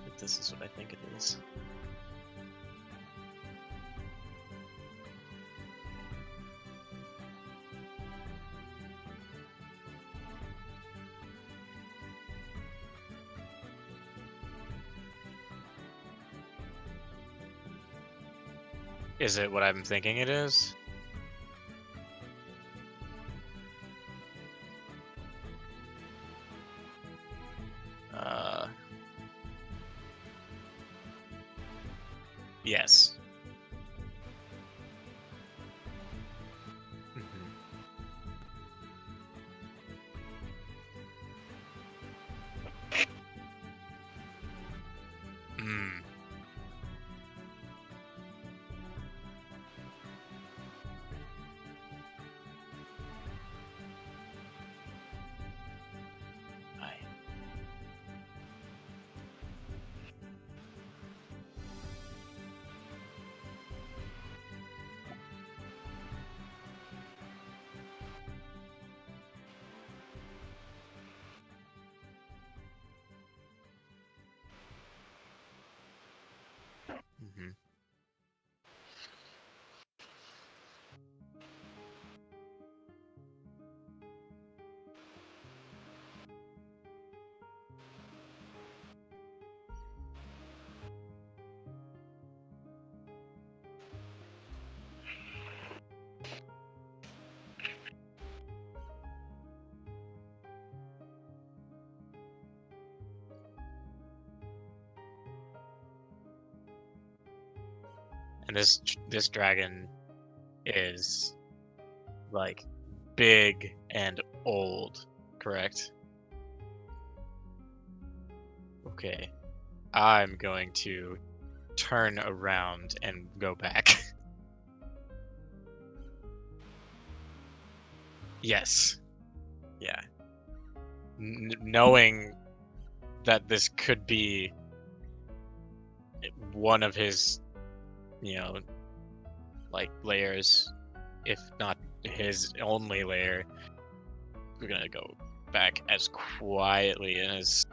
But this is what I think it is. Is it what I'm thinking it is? Yes. Mhm. Mm. I. And this dragon is like big and old, correct? Okay. I'm going to turn around and go back. Yes. Yeah. Knowing that this could be one of his, like layers, if not his only layer, we're gonna go back as quietly and as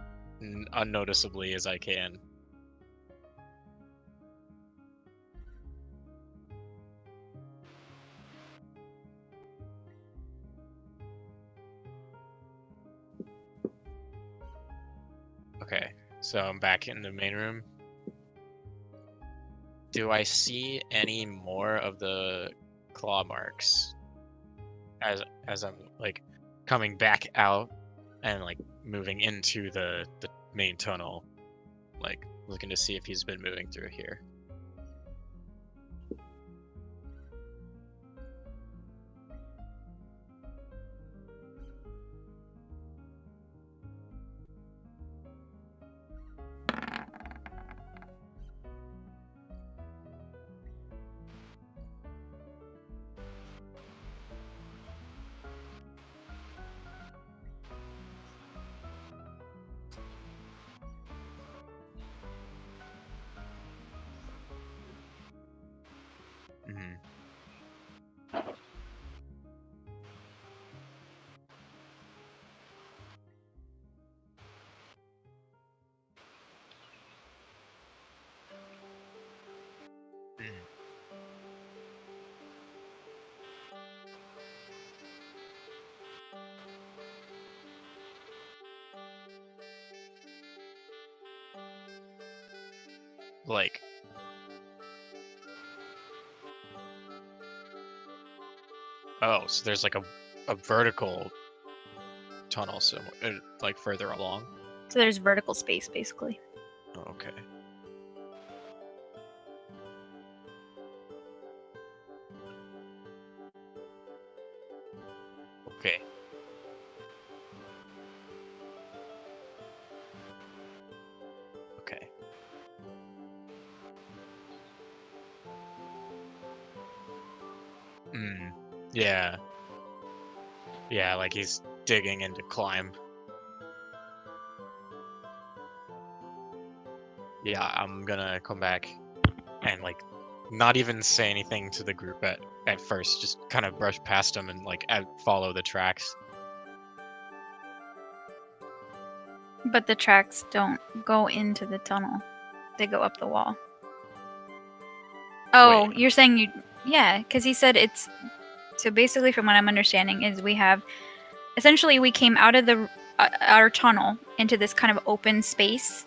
unnoticeably as I can. Okay, so I'm back in the main room. Do I see any more of the claw marks as I'm like coming back out and like moving into the main tunnel, like looking to see if he's been moving through here? Mm-hmm. Like, oh, so there's like a vertical tunnel somewhere, like further along. So there's vertical space, basically. Oh, okay. Okay. Okay. Yeah. Yeah, like he's digging in to climb. Yeah, I'm gonna come back and like not even say anything to the group at first, just kind of brush past him and like follow the tracks. But the tracks don't go into the tunnel. They go up the wall. Oh, Wait. you're saying you... Yeah, because he said it's... So basically, from what I'm understanding, is we have... Essentially, we came out of the our tunnel into this kind of open space.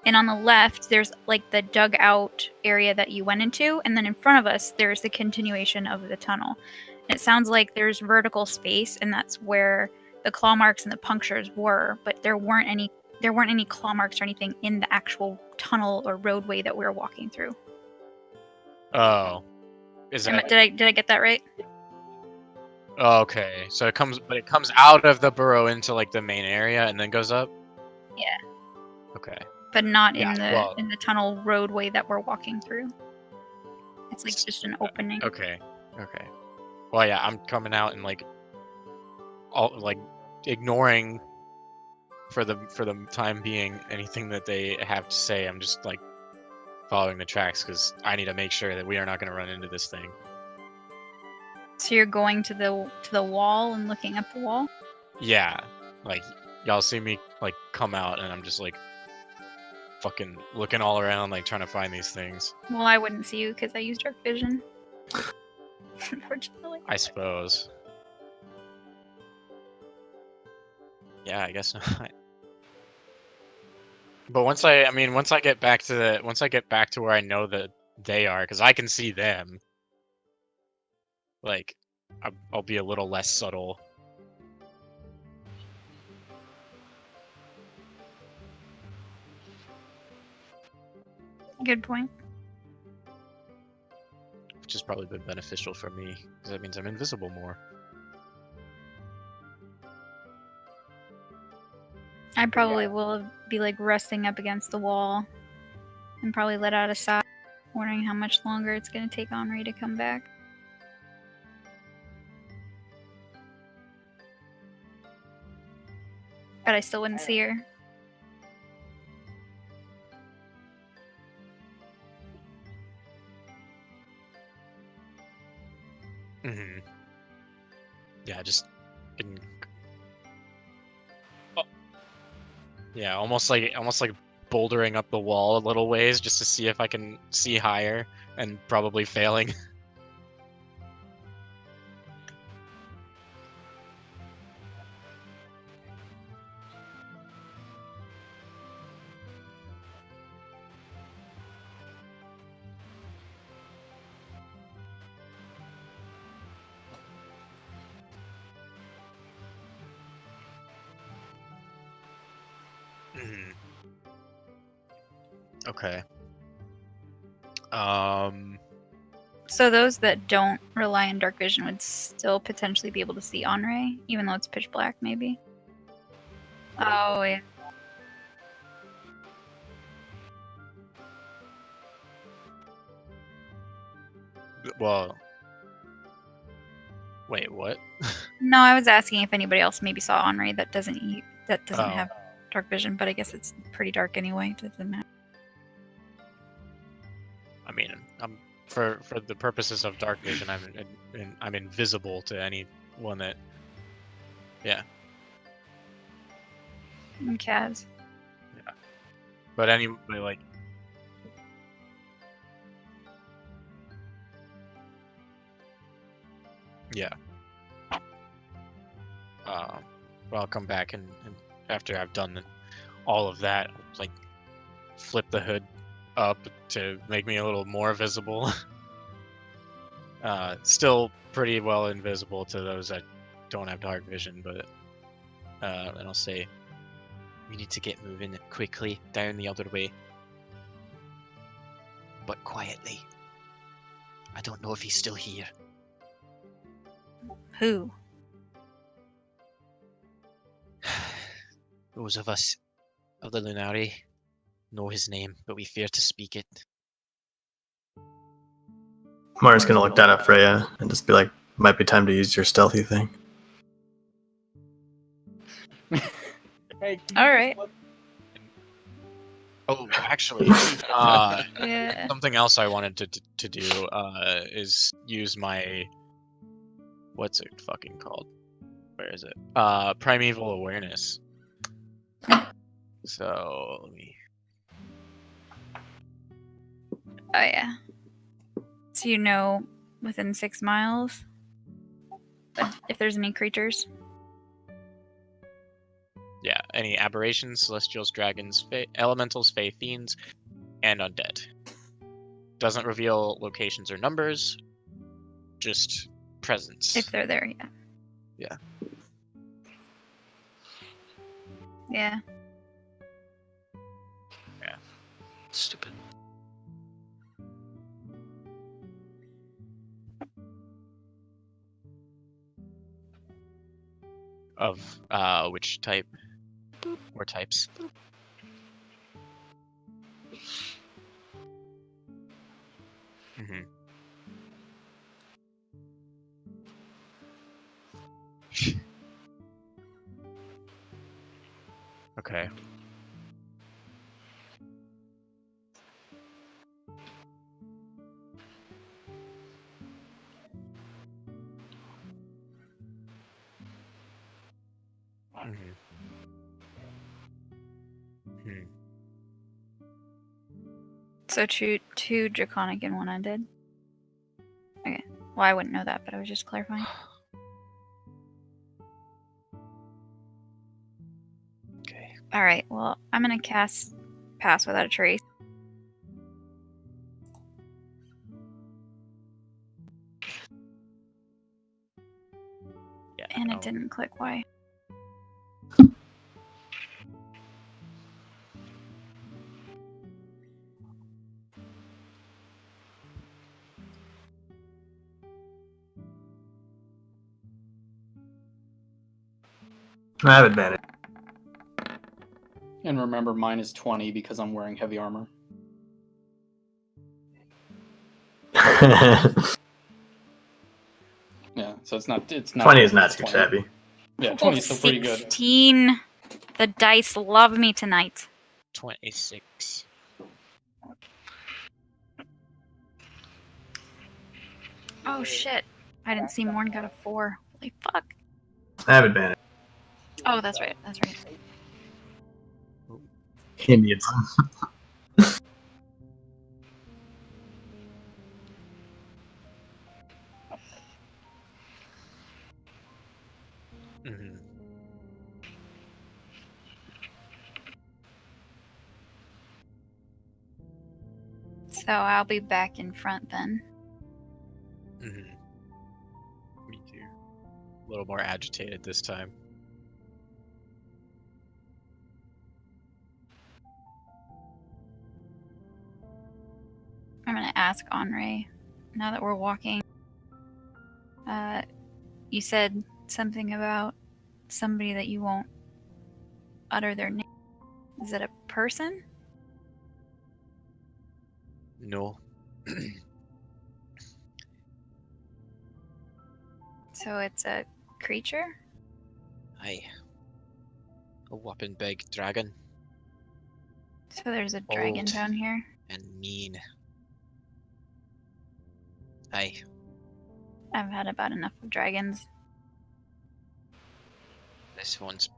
And on the left, there's like the dug out area that you went into. And then in front of us, there's the continuation of the tunnel. And it sounds like there's vertical space, and that's where the claw marks and the punctures were. But there weren't any claw marks or anything in the actual tunnel or roadway that we were walking through. Oh. Is that... Did I get that right? Oh, okay. So it comes out of the burrow into like the main area and then goes up? Yeah. Okay. But not Yeah, in the tunnel roadway that we're walking through. It's like just an opening. Okay. Okay. Well, yeah, I'm coming out and like ignoring for the time being anything that they have to say. I'm just like following the tracks because I need to make sure that we are not going to run into this thing. So you're going to the wall and looking up the wall? Yeah, like y'all see me like come out and I'm just like fucking looking all around, like trying to find these things. Well, I wouldn't see you because I use dark vision. Unfortunately. I suppose. Yeah, I guess not. But once I get back to where I know that they are, because I can see them, like I'll be a little less subtle. Good point. which has probably been beneficial for me because that means I'm invisible more. I probably will be like resting up against the wall and probably let out a sigh, wondering how much longer it's going to take Henri to come back. But I still wouldn't see her. Mm-hmm. Yeah, just getting. Oh. Yeah, almost like bouldering up the wall a little ways just to see if I can see higher, and probably failing. Okay. So those that don't rely on dark vision would still potentially be able to see Henri, even though it's pitch black, maybe. Oh yeah. Well. Wait, what? No, I was asking if anybody else maybe saw Henri that doesn't Oh. have dark vision, but I guess it's pretty dark anyway. It doesn't matter. I mean, for the purposes of dark vision, I'm invisible to anyone that. Yeah. Kaz. Yeah. But anybody like. Yeah. Well, I'll come back and after I've done all of that, like flip the hood up to make me a little more visible. Still pretty well invisible to those that don't have dark vision, but and I'll say, we need to get moving quickly down the other way, but quietly. I don't know if he's still here. Who? Those of us of the Lunari know his name, but we fear to speak it. Mara's gonna look down at Freya and just be like, might be time to use your stealthy thing. Hey, All right. Oh, actually, Yeah. something else I wanted to do is use my, what's it fucking called? Where is it? Primeval awareness. So let me. Oh yeah. So you know within 6 miles if there's any creatures. Yeah, any aberrations, celestials, dragons, elementals, fae, fiends, and undead. Doesn't reveal locations or numbers, just presence. If they're there, yeah. Yeah. Yeah. Stupid. Of which type? Or types? Mm-hmm. Okay. Mm-hmm. Hmm. So two draconic and one undead. Okay. Well, I wouldn't know that, but I was just clarifying. Okay. All right. Well, I'm gonna cast Pass Without a Trace. Yeah. And it didn't click. Why? I have advantage. And remember, mine is 20 because I'm wearing heavy armor. Yeah, so it's not. 20 is not it's too 20. shabby. Yeah, 20 is still pretty good. 16. The dice love me tonight. 26. Oh shit. I didn't see Morn got a 4. Holy fuck. I have advantage. Oh, that's right. That's right. Idiots. Mm-hmm. So I'll be back in front then. Mm-hmm. Me too. A little more agitated this time. I'm gonna ask Henri, now that we're walking. You said something about somebody that you won't utter their name. Is it a person? No. So it's a creature? Aye. A whopping big dragon. So there's a dragon Old. down here. And mean. Aye. I've had about enough of dragons. This one's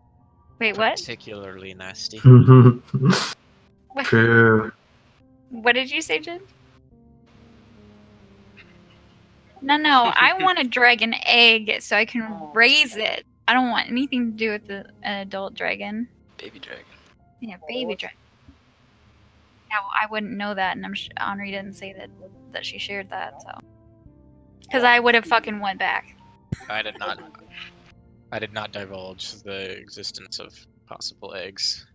Wait, what? particularly nasty. What, True. what did you say, Jen? No, I want a dragon egg so I can raise it. I don't want anything to do with an adult dragon. Baby dragon. Yeah, baby dragon. Yeah, well, I wouldn't know that, and Henri didn't say that she shared that, so. Because I would have fucking went back. I did not divulge the existence of possible eggs.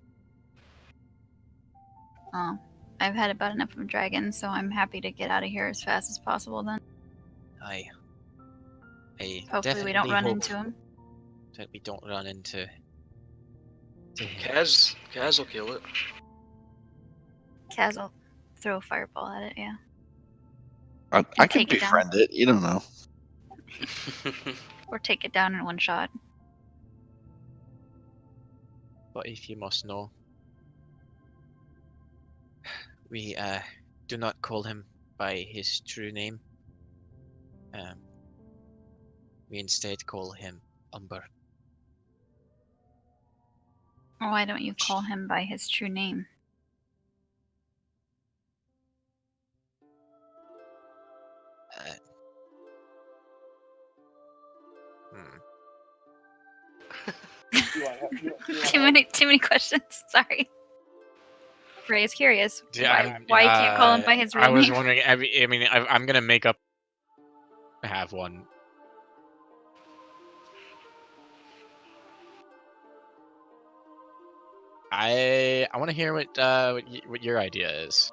Oh, I've had about enough of dragons, so I'm happy to get out of here as fast as possible then. I Hopefully we don't definitely run hope into him. that we don't run into Kaz will kill it. Kaz will throw a fireball at it, yeah. I can take it down. befriend it. You don't know. Or take it down in one shot. But if you must know, we do not call him by his true name. We instead call him Umber. Why don't you call him by his true name? Too many questions. Sorry. Ray's curious. Yeah, Why you can't call him by his real I was name? wondering. I'm gonna make up. Have one. I want to hear what your idea is.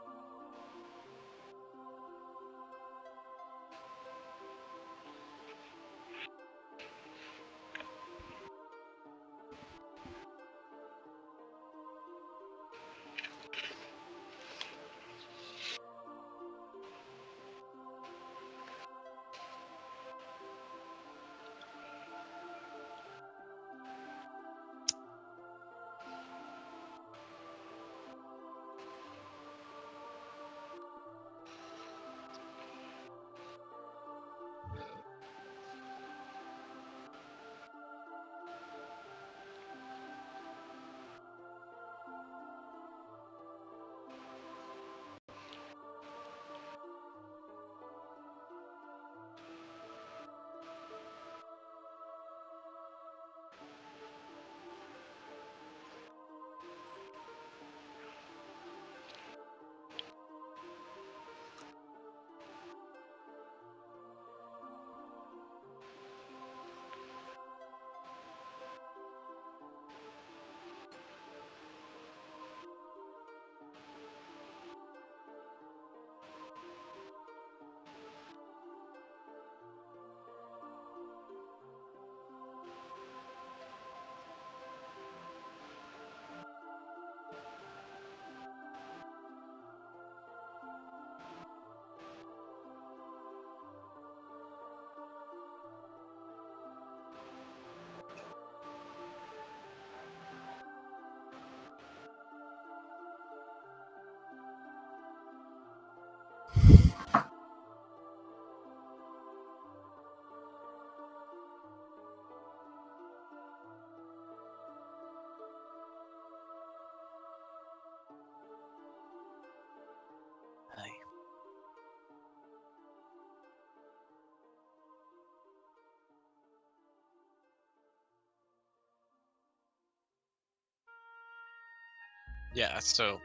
Yeah, so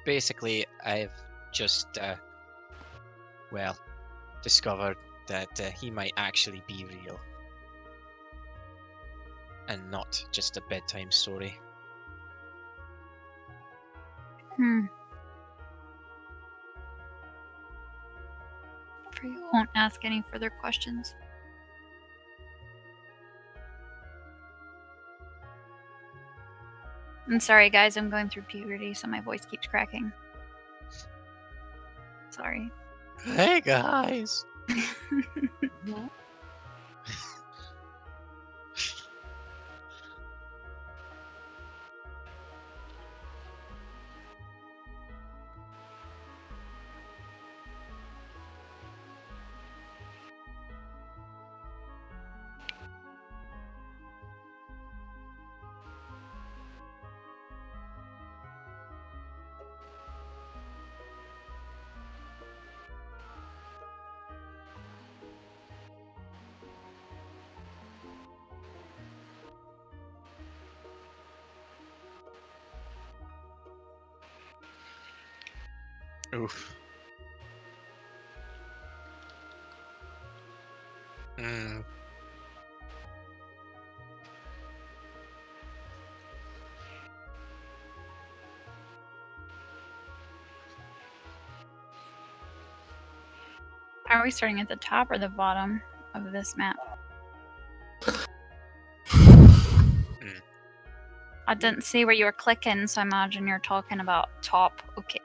basically I've just, discovered that he might actually be real. And not just a bedtime story. You won't ask any further questions. I'm sorry, guys. I'm going through puberty, so my voice keeps cracking. Sorry. Hey guys! Oof. Mm. Are we starting at the top or the bottom of this map? I didn't see where you were clicking, so I imagine you're talking about top. Okay.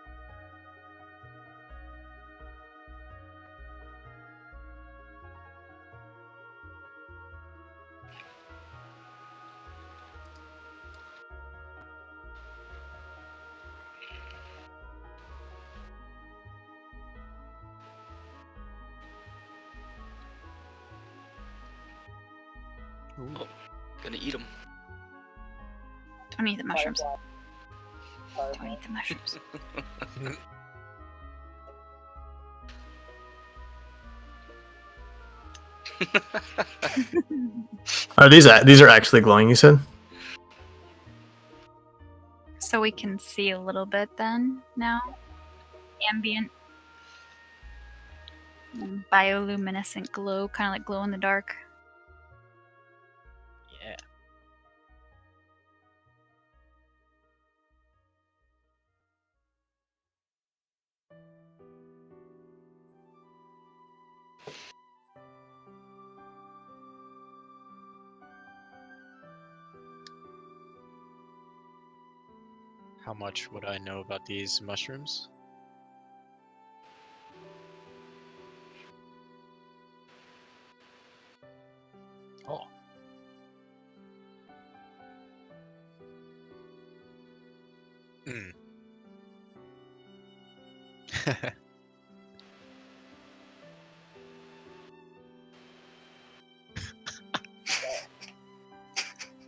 Oh, gonna eat them. Don't eat the mushrooms. Don't eat the mushrooms. Are these are actually glowing? You said. So we can see a little bit then now. Ambient bioluminescent glow, kind of like glow in the dark. Yeah. How much would I know about these mushrooms? Oh. Hmm.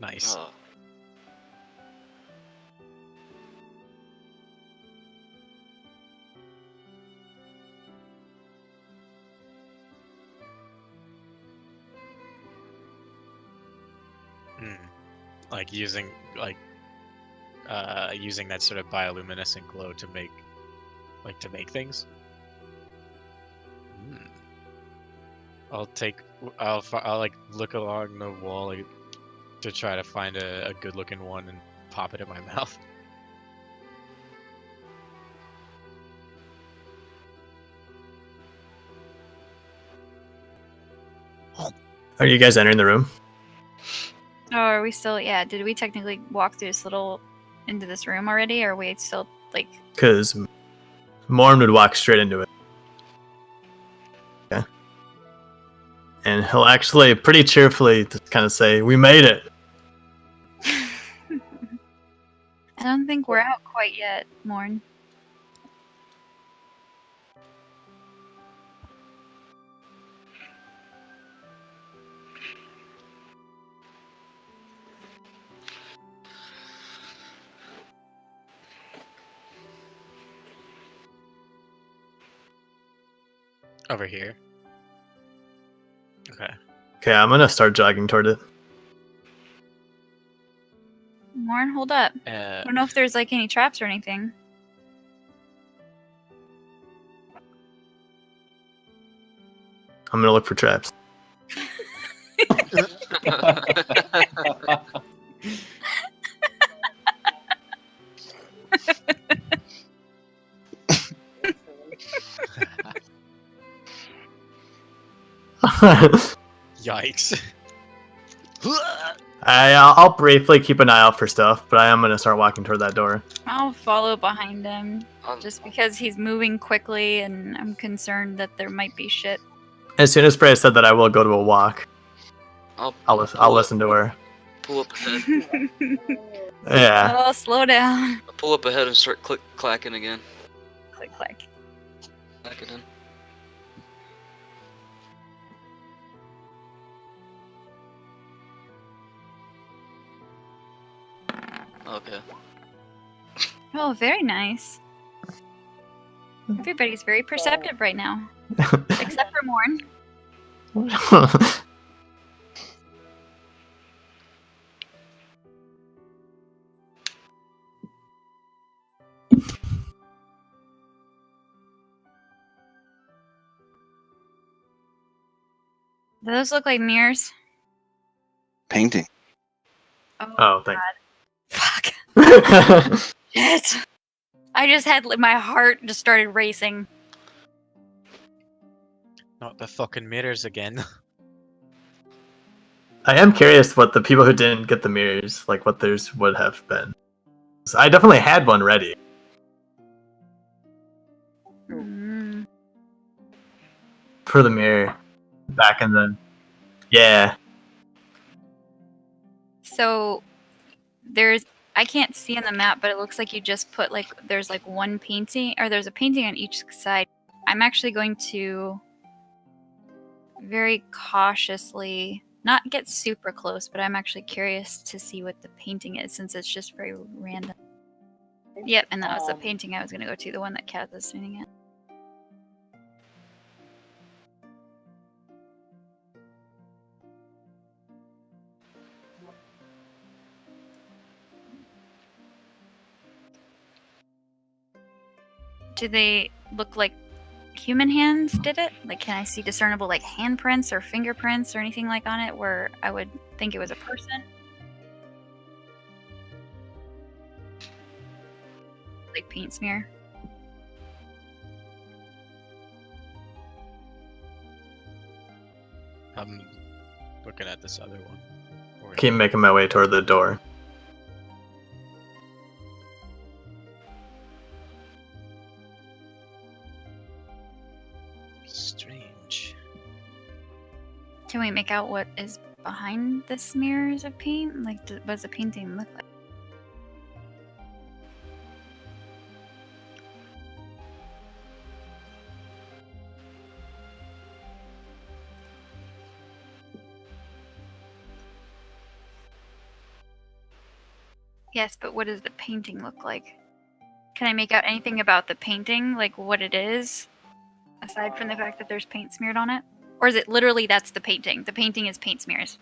Nice. Like using using that sort of bioluminescent glow to make things. I'll like look along the wall like, to try to find a good looking one and pop it in my mouth. Are you guys entering the room? Oh, are we still? Yeah. Did we technically walk through into this room already, or are we still like? Because Morn would walk straight into it. Yeah. And he'll actually pretty cheerfully just kind of say, "We made it." I don't think we're out quite yet, Morn. Over here. Okay. Okay, I'm gonna start jogging toward it. Lauren, hold up. I don't know if there's like any traps or anything. I'm gonna look for traps. Yikes. I'll briefly keep an eye out for stuff, but I am gonna start walking toward that door. I'll follow behind him Um, just because he's moving quickly and I'm concerned that there might be shit. As soon as Freya said that, I will go to a walk. I'll I'll listen to her. pull up ahead. Yeah. Oh, slow down. I'll pull up ahead and start clacking again. Click, click. Clack it in. Okay. Oh, very nice. Everybody's very perceptive right now, except for Morn. Do those look like mirrors? Painting. Oh, thanks. Fuck. Shit. I just had my heart just started racing. Not the fucking mirrors again. I am curious what the people who didn't get the mirrors, like what theirs would have been. So I definitely had one ready. Mm. For the mirror. Back in the... Yeah. So I can't see on the map, but it looks like you just put like there's like one painting, or there's a painting on each side. I'm actually going to very cautiously not get super close, but I'm actually curious to see what the painting is since it's just very random. Yep, and that was the painting I was going to go to, the one that Kath is standing at. Do they look like human hands did it? Like, can I see discernible like handprints or fingerprints or anything like on it where I would think it was a person? Like paint smear? I'm looking at this other one. Keep making my way toward the door. Strange. Can we make out what is behind the smears of paint? Like, what does the painting look like? Yes, but what does the painting look like? Can I make out anything about the painting, like what it is, aside from the fact that there's paint smeared on it? Or is it literally that's the painting? The painting is paint smears.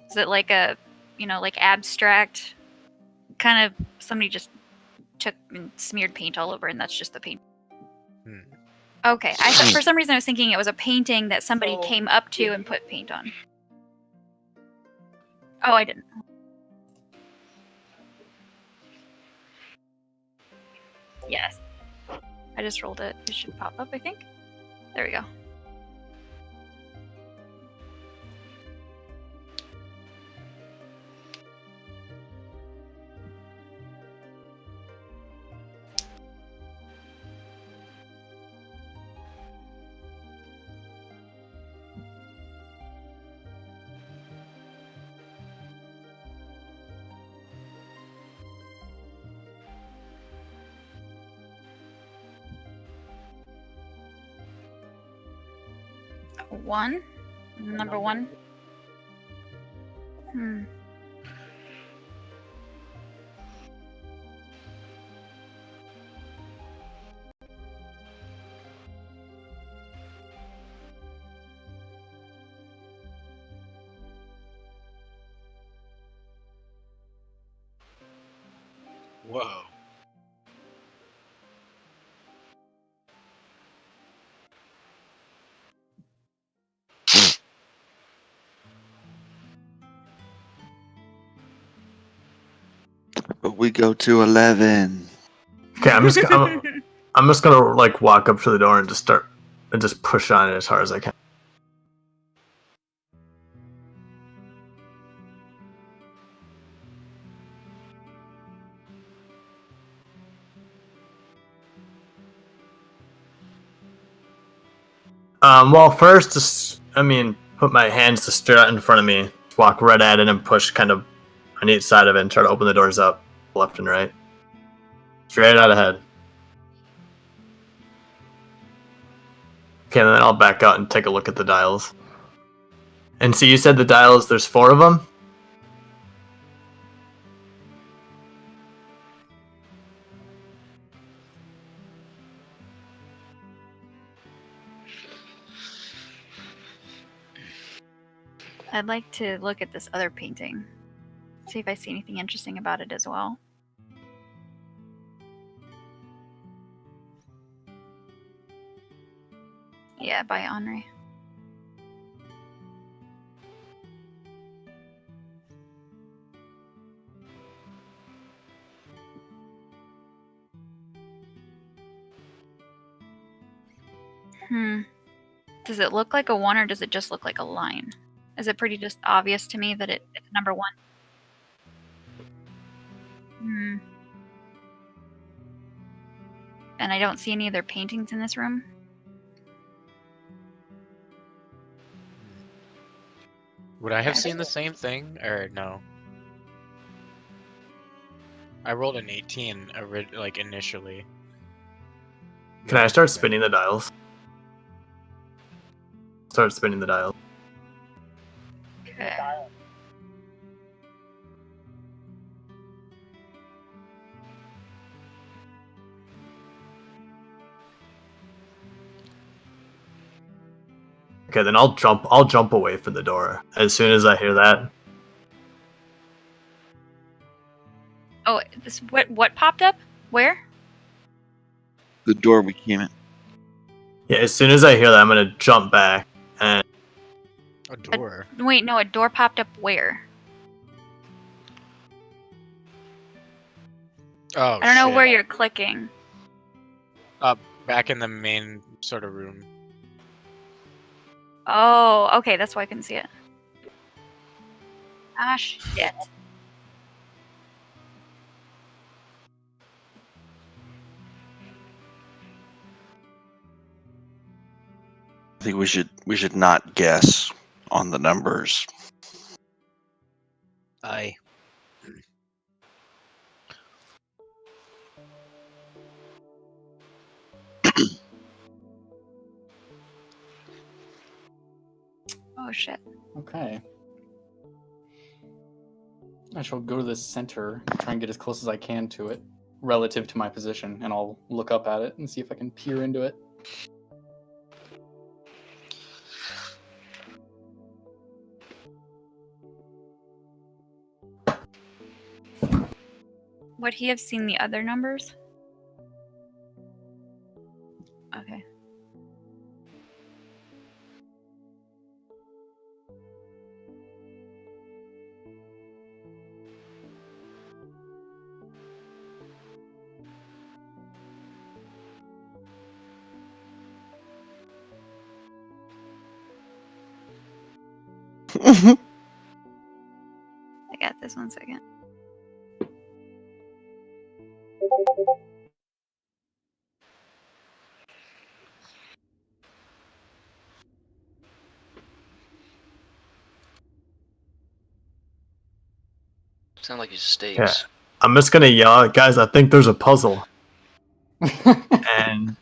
Is it like a, like abstract, kind of somebody just took and smeared paint all over and that's just the paint? Okay, I thought for some reason I was thinking it was a painting that somebody came up to and put paint on. Oh, I didn't. Yes. I just rolled it. It should pop up, I think. There we go. One? Number one? Whoa. But we go to 11. Okay, I'm just gonna like walk up to the door and just push on it as hard as I can. Well, first, put my hands to straight out in front of me, walk right at it, and push kind of on each side of it, and try to open the doors up, left and right, straight out ahead. Okay, and then I'll back out and take a look at the dials. And so you said the dials, there's 4 of them? I'd like to look at this other painting. See if I see anything interesting about it as well. Yeah, by Henri. Does it look like a 1 or does it just look like a line? Is it pretty just obvious to me that it's number 1? And I don't see any other paintings in this room. Would I have seen the same thing, or no? I rolled an 18, like initially. Can I start spinning the dials? Start spinning the dials. Okay. Okay, then I'll jump away from the door as soon as I hear that. Oh, what popped up? Where? The door we came in. Yeah, as soon as I hear that, I'm gonna jump back and A door. Wait, no, a door popped up where? Oh, I don't know shit. where you're clicking. Back in the main sort of room. Oh, okay, that's why I couldn't see it. Ah, shit. I think we should not guess on the numbers. Aye. Oh, shit. Okay. I shall go to the center, try and get as close as I can to it, relative to my position, and I'll look up at it and see if I can peer into it. Would he have seen the other numbers? Okay. I got this 1 second. Sound like he's steaks. yeah, I'm just gonna yell, guys, I think there's a puzzle. And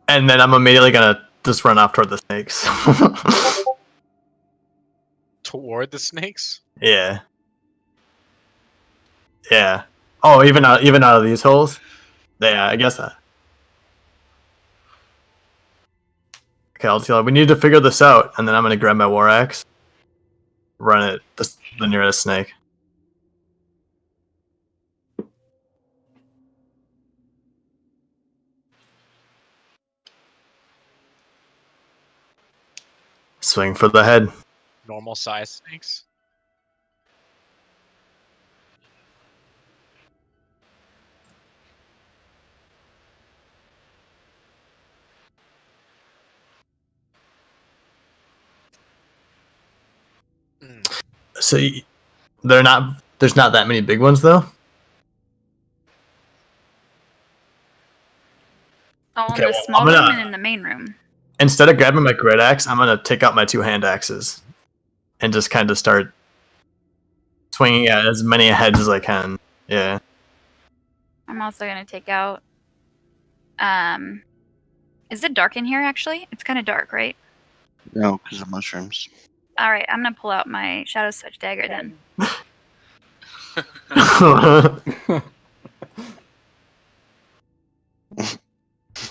and then I'm immediately gonna just run off toward the snakes. Toward the snakes? Yeah. Yeah. Oh, even out of these holes? Yeah, I guess that. Okay, I'll tell you, we need to figure this out, and then I'm gonna grab my war axe run at the nearest snake. Swing for the head. Normal size snakes. So there's not that many big ones though. All Okay, in the well, small I'm room gonna- and in the main room. Instead of grabbing my great axe, I'm gonna take out my 2 hand axes and just kind of start swinging at as many heads as I can. Yeah. I'm also gonna take out. Is it dark in here? Actually, it's kind of dark, right? No, because of mushrooms. All right, I'm gonna pull out my Shadow's Touch dagger then.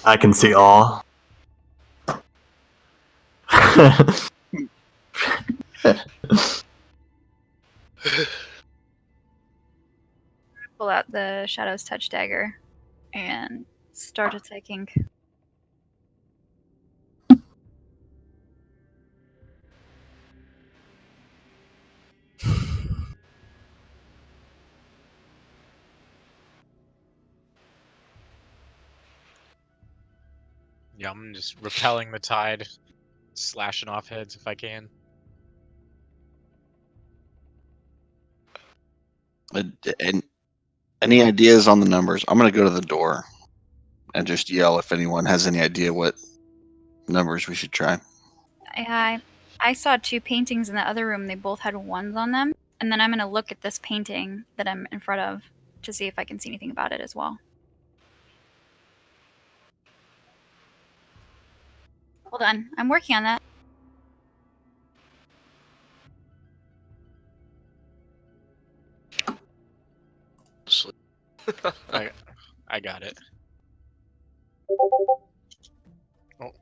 I can see all. Pull out the Shadow's Touch dagger and start attacking. Yeah, I'm just repelling the tide, slashing off heads if I can. And any ideas on the numbers? I'm gonna go to the door and just yell if anyone has any idea what numbers we should try. I saw 2 paintings in the other room. They both had 1s on them. And then I'm going to look at this painting that I'm in front of to see if I can see anything about it as well. Hold on. I'm working on that. Sleep. I got it. Oh.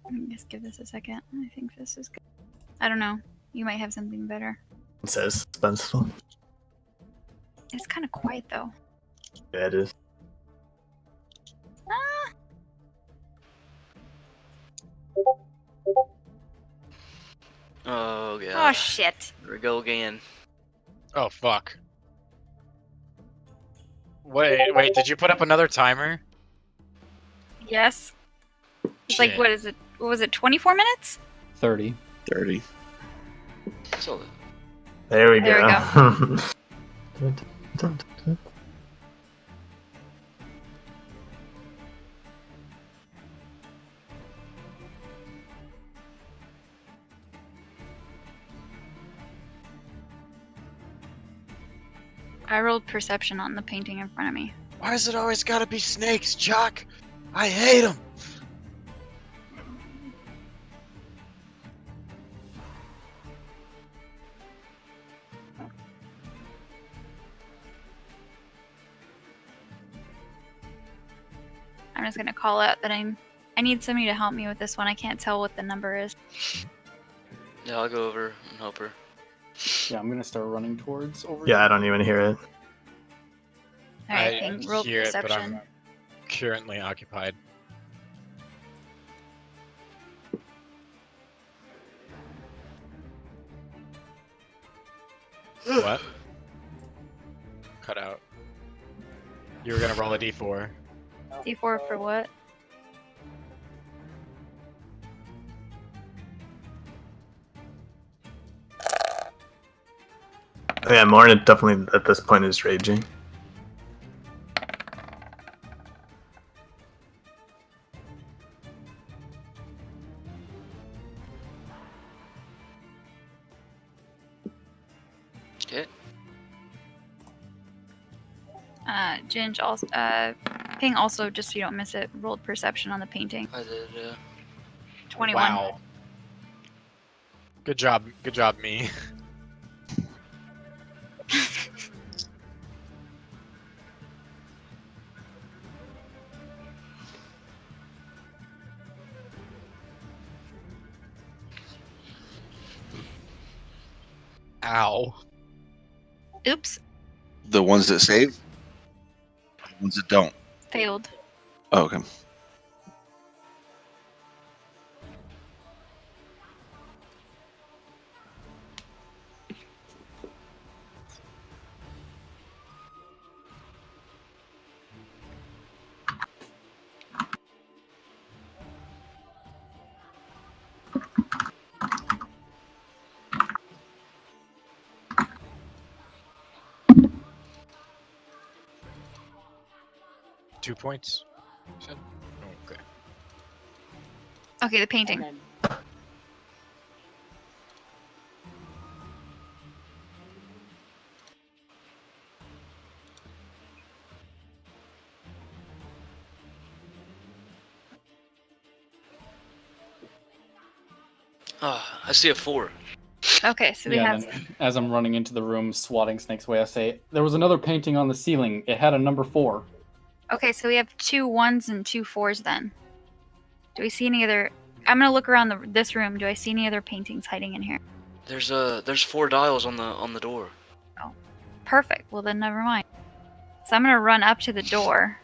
Let me just give this a second. I think this is good. I don't know. You might have something better. It says suspenseful. It's kind of quiet though. Yeah, it is. Ah! Oh, Oh God. shit. Here we go again. Oh fuck. Wait, did you put up another timer? Yes. It's like, Shit. what is it? What was it, 24 minutes? 30. 30. So, There we There go. I rolled perception on the painting in front of me. Why is it always gotta be snakes, Chuck? I hate them. I'm just gonna call out that I need somebody to help me with this one. I can't tell what the number is. yeah, I'll go over and help her. Yeah, I'm gonna start running towards over. Yeah, I don't even hear it. Alright, I thing, roll hear it, but perception. I'm currently occupied. What? Cut out. You were gonna roll a d4. D4 for what? Yeah, Morn definitely at this point is raging. Okay. Ginge also, Ping also, just so you don't miss it, rolled perception on the painting. I did, yeah. 21. Wow. Good job, me. Ow. Oops, The ones that save? The ones that don't. failed. Oh, okay. Two points. You said? Okay. Okay, the painting. And Ah, I see a 4. Okay, so we Yeah, have. then as I'm running into the room, swatting snakes away, I say, "There was another painting on the ceiling. It had a number 4." Okay, so we have 2 1s and 2 4s then. Do we see any other? I'm gonna look around this room. Do I see any other paintings hiding in here? There's 4 dials on the door. Perfect. Well then, never mind. So I'm gonna run up to the door.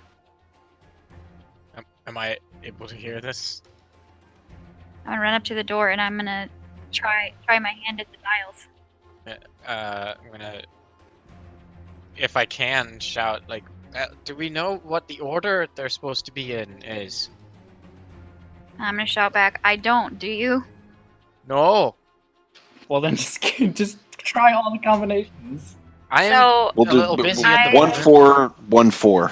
Am I able to hear this? I'm gonna run up to the door and I'm gonna try my hand at the dials. I'm gonna, if I can, shout like, do we know what the order they're supposed to be in is? I'm gonna shout back. I don't. Do you? No, Well, then just try all the combinations. I am So We'll a do little busy at the I- 1 moment. 4 1 4.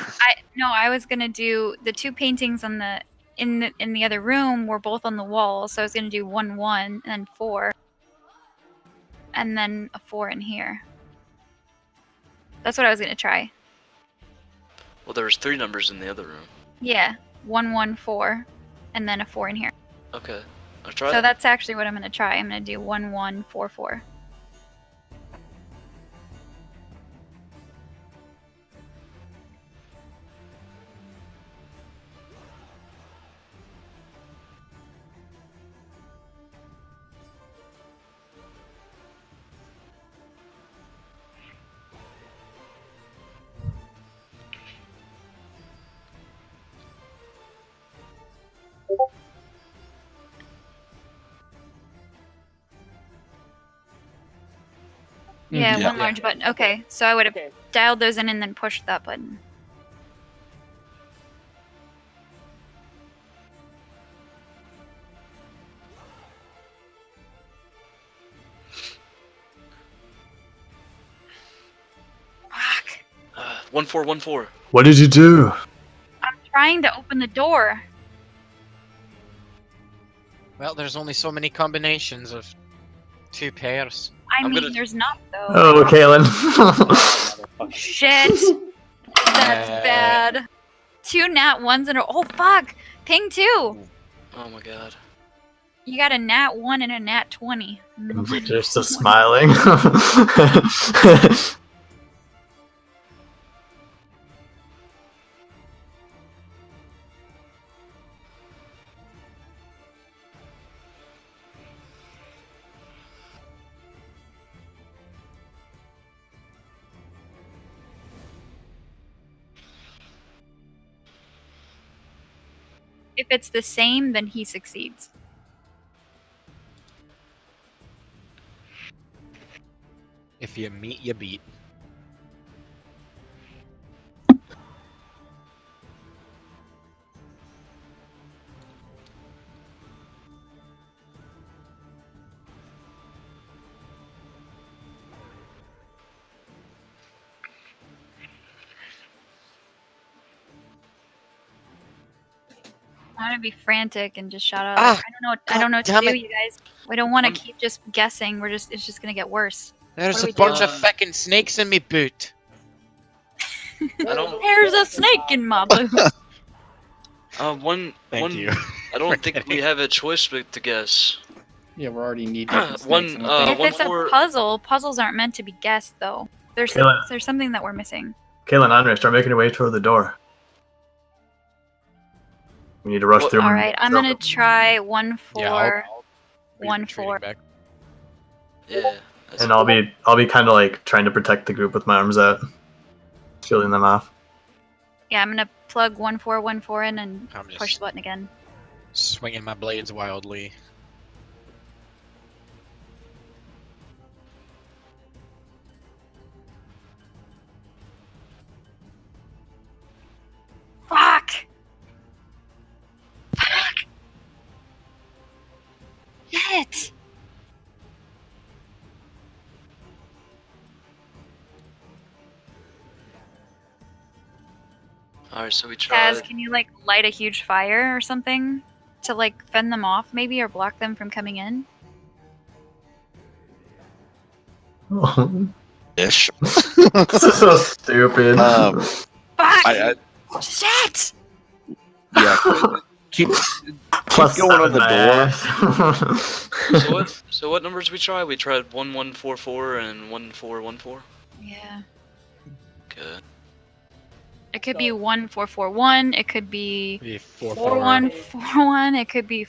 I was gonna do the 2 paintings on the in the other room were both on the wall, so I was gonna do 1 1 and 4, and then a 4 in here. That's what I was gonna try. Well, there was 3 numbers in the other room. Yeah, 1 1 4, and then a 4 in here. Okay, I'll try So it. that's actually what I'm gonna try. I'm gonna do 1 1 4 4. Yeah, Yeah. one large button. Okay, so I would have okay, dialed those in and then pushed that button. Fuck. 1 4 1 4. What did you do? I'm trying to open the door. Well, there's only so many combinations of 2 pairs. I I'm mean, gonna- there's not though. Oh, Kaylin. Shit. That's Uh, bad. 2 nat 1s in a oh fuck. Ping 2. Oh my god. You got a nat 1 and a nat 20. They're still smiling. If it's the same, then he succeeds. If you meet, you beat. I'm gonna be frantic and just shout out. Ah, I don't know what to God do, damn it. you guys. We don't want to I'm- keep just guessing. It's just gonna get worse. There's What a do we bunch do? of feckin' snakes in me boot. I don't. There's a snake in my boot. One. Thank one. you. I don't think we have a choice but to guess. Yeah, we're already knee deep in One, snakes. and I think- If it's a for- puzzle, puzzles aren't meant to be guessed, though. There's Kayla. there's something that we're missing. Kaylin, Andre, start making your way toward the door. We need to rush Well, through. All right, I'm gonna try 1 4. Yeah, I'll be 1 retreating 4. back. Yeah. That's- And I'll be kind of like trying to protect the group with my arms out, shielding them off. Yeah, I'm gonna plug 1414 in and I'm push just the button again. swinging my blades wildly. Fuck! Fuck! Shit! Alright, so we tried. Kaz, can you like light a huge fire or something to like fend them off maybe or block them from coming in? Ish. This is so stupid. Fuck! I Shit! yeah. Keep Plus going on the door. So what numbers we tried? We tried 1144 and 1414. Yeah. Good. It could be 1441, it could be Be 4 4141, it could be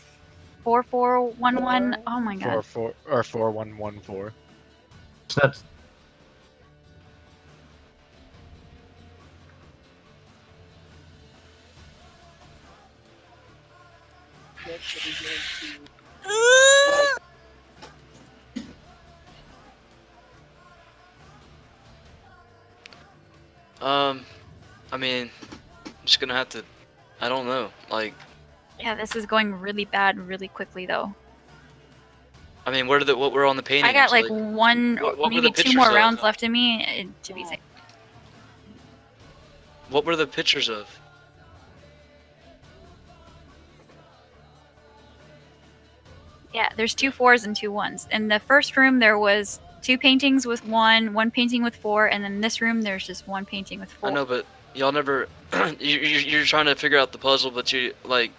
4411. Oh my god. 4114. That's I mean, I'm just gonna have to. I don't know. Like, Yeah, this is going really bad really quickly though. I mean, what were on the paintings? I got like one, what were maybe the two more pictures of? rounds left in me to be safe. What were the pictures of? Yeah, there's 2 4s and 2 1s. In the first room, there was 2 paintings with 1 painting with 4, and in this room, there's just 1 painting with 4. I know, but y'all never. You're trying to figure out the puzzle, but you like.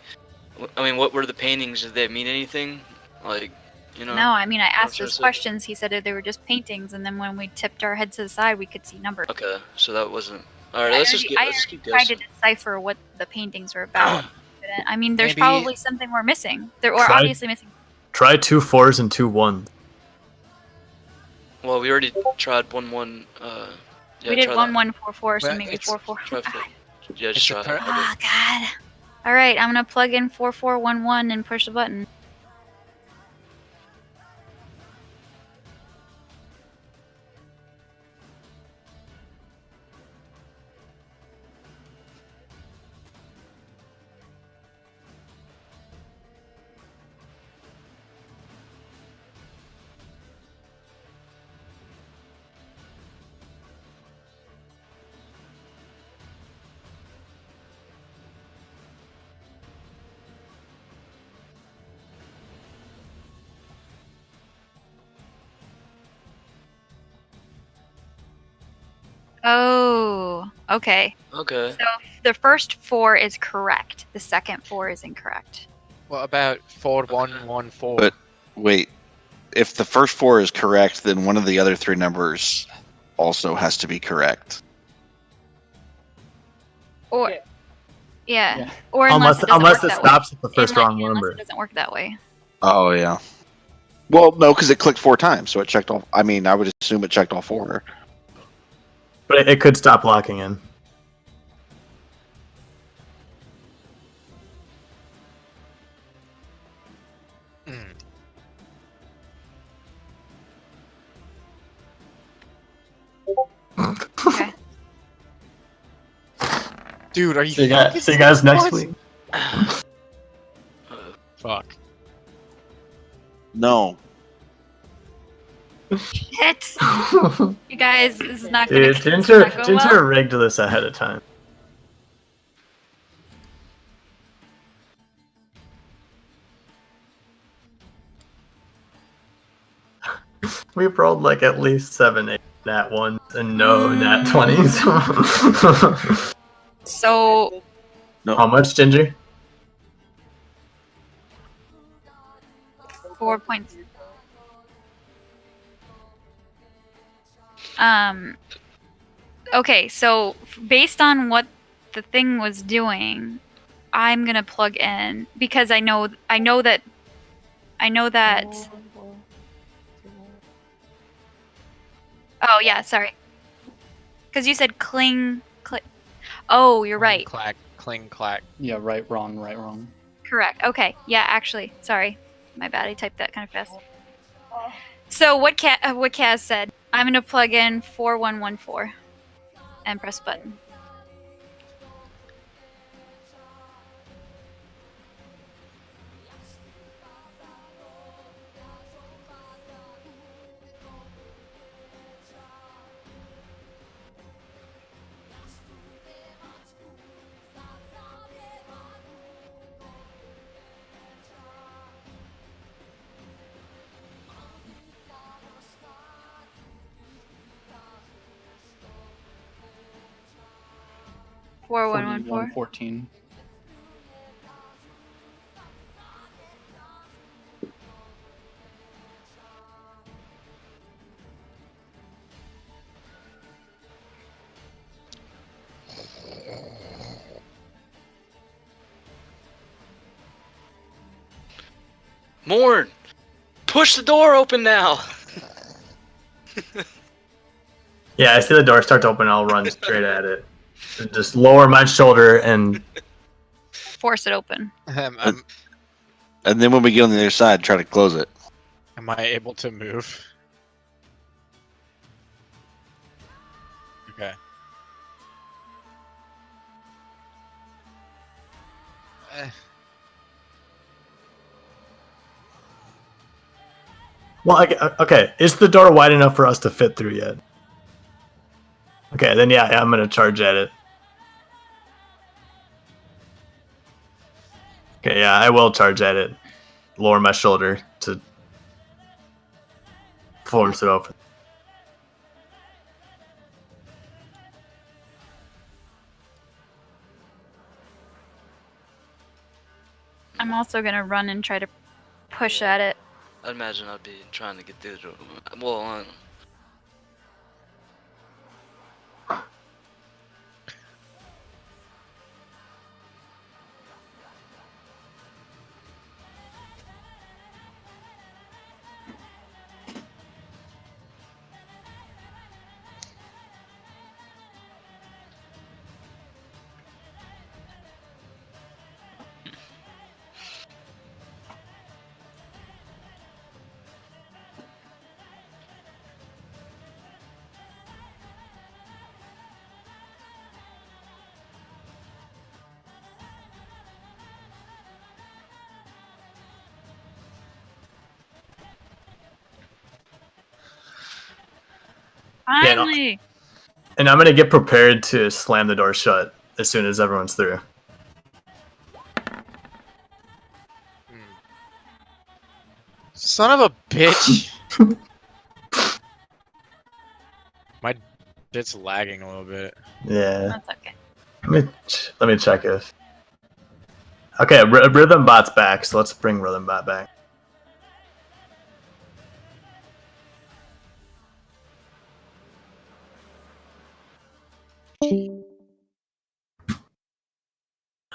I mean, what were the paintings? Did they mean anything? Like, you know. No, I mean, I asked what I'm those saying? questions. He said that they were just paintings, and then when we tipped our heads to the side, we could see numbers. Okay, so that wasn't. All right, let's just keep tried to guessing. decipher what the paintings were about. I mean, there's Maybe- probably something we're missing. We're Try- obviously missing. try 2 4s and 2 1s. Well, we already tried 1 1. Yeah, we did try 1144, so Well, maybe it's- 4 4. Try Ah, four. Yeah, It's just a try. per- oh god. All right, I'm gonna plug in 4411 and push the button. Oh, okay. Okay. So the first 4 is correct. The second 4 is incorrect. What about 4114? But wait, if the first 4 is correct, then one of the other 3 numbers also has to be correct. Or Yeah. yeah. Yeah. Or unless Unless it, it doesn't work that way. stops at the first wrong Unless number. it doesn't work that way. Oh yeah. Well, no, because it clicked 4 times, so it checked all. I mean, I would assume it checked all 4. But it could stop locking in. Hmm. Okay. Dude, are you See you guys next What? week. Fuck. No. Shit! You guys, this is not gonna, Dude, this is Ginger, not going well. rigged this ahead of time. We've rolled like at least 7, 8 nat 1s and no nat 20s. So How much, Ginger? 4 points. Okay, so based on what the thing was doing, I'm gonna plug in because I know that Oh yeah, sorry. Because you said cling, click. Oh, you're right. Clack, cling, clack. Yeah, right, wrong, right, wrong. Correct. Okay. Yeah, actually, sorry, my bad. I typed that kind of fast. So what Kaz said. I'm gonna plug in 4114 and press button. Four one one four. 4114. Morn, push the door open now. Yeah, I see the door start to open. I'll run straight at it. Just lower my shoulder and Force it open. And then when we get on the other side, try to close it. Am I able to move? Okay. well, okay. Is the door wide enough for us to fit through yet? Okay, then yeah, I'm gonna charge at it. Okay, yeah, I will charge at it. Lower my shoulder to force it open. I'm also gonna run and try to push Yeah. at it. I'd imagine I'd be trying to get through the door. Well, Yeah, no. Finally. And I'm gonna get prepared to slam the door shut as soon as everyone's through. Son of a bitch! My bit's lagging a little bit. Yeah. That's okay. Let me check if. Okay, Rhythm Bot's back, so let's bring Rhythm Bot back.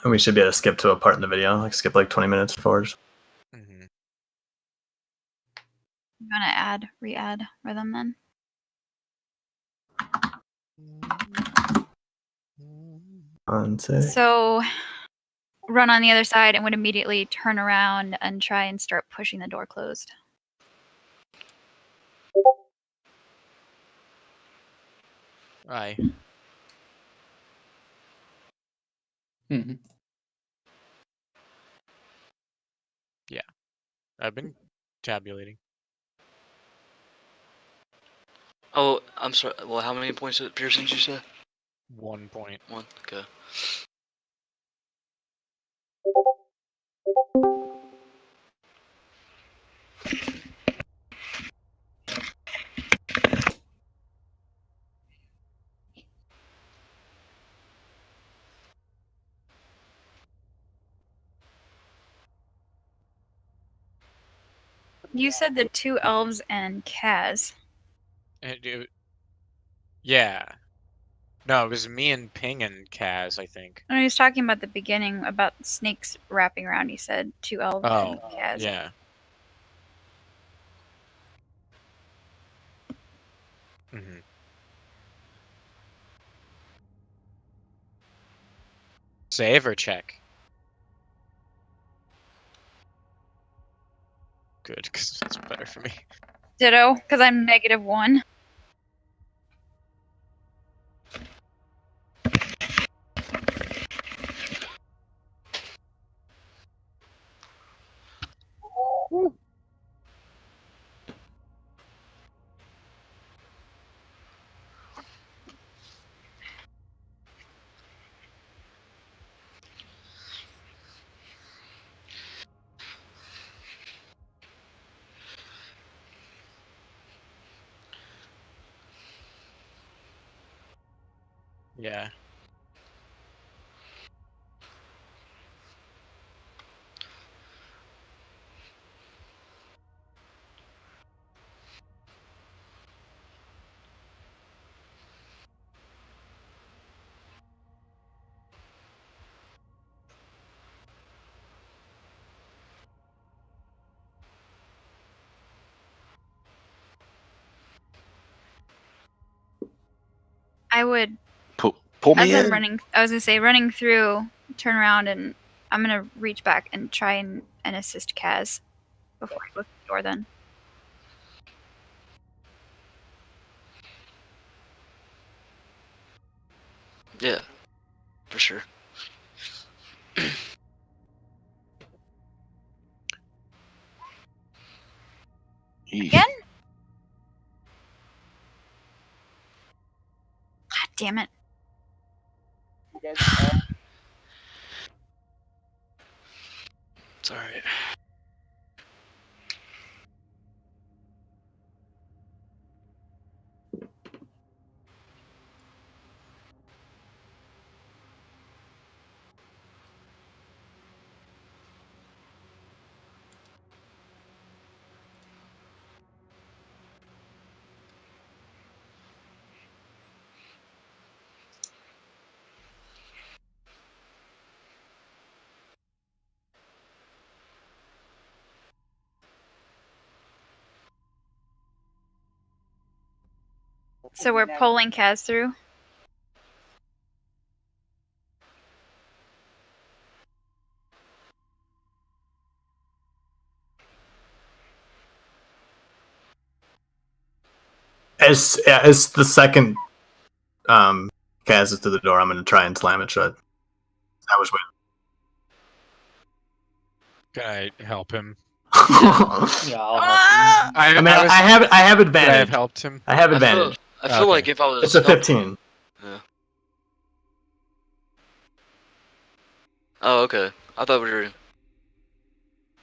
And we should be able to skip to a part in the video, like skip like 20 minutes forward. Mm-hmm. I'm gonna re-add rhythm then. So run on the other side and would immediately turn around and try and start pushing the door closed. Aye. Mm-hmm. Yeah. I've been tabulating. oh, I'm sorry. Well, how many points of piercing did you say? 1 point. One. Okay. You said the two elves and Kaz. Yeah. No, it was me and Ping and Kaz, I think. When he was talking about the beginning about snakes wrapping around, he said two elves and Oh, Kaz. yeah. Mhm. Save or check? Good, because that's better for me. Ditto, because I'm -1. Yeah. I would, Pull me as I'm in. running, I was gonna say running through, turn around, and I'm gonna reach back and try and assist Kaz before I go through the door. Then. Yeah, for sure. Eesh. Again? God damn it! You guys all It's alright. So we're pulling Kaz through. As the second Kaz is to the door, I'm gonna try and slam it shut. I was Can I help him? waiting. Yeah, I'll help Ah! you. I mean, was I have could I have advantage. helped him? I have I feel, advantage. I feel Okay. like if I was It's a helping- 15. Yeah. Oh, okay. I thought we were.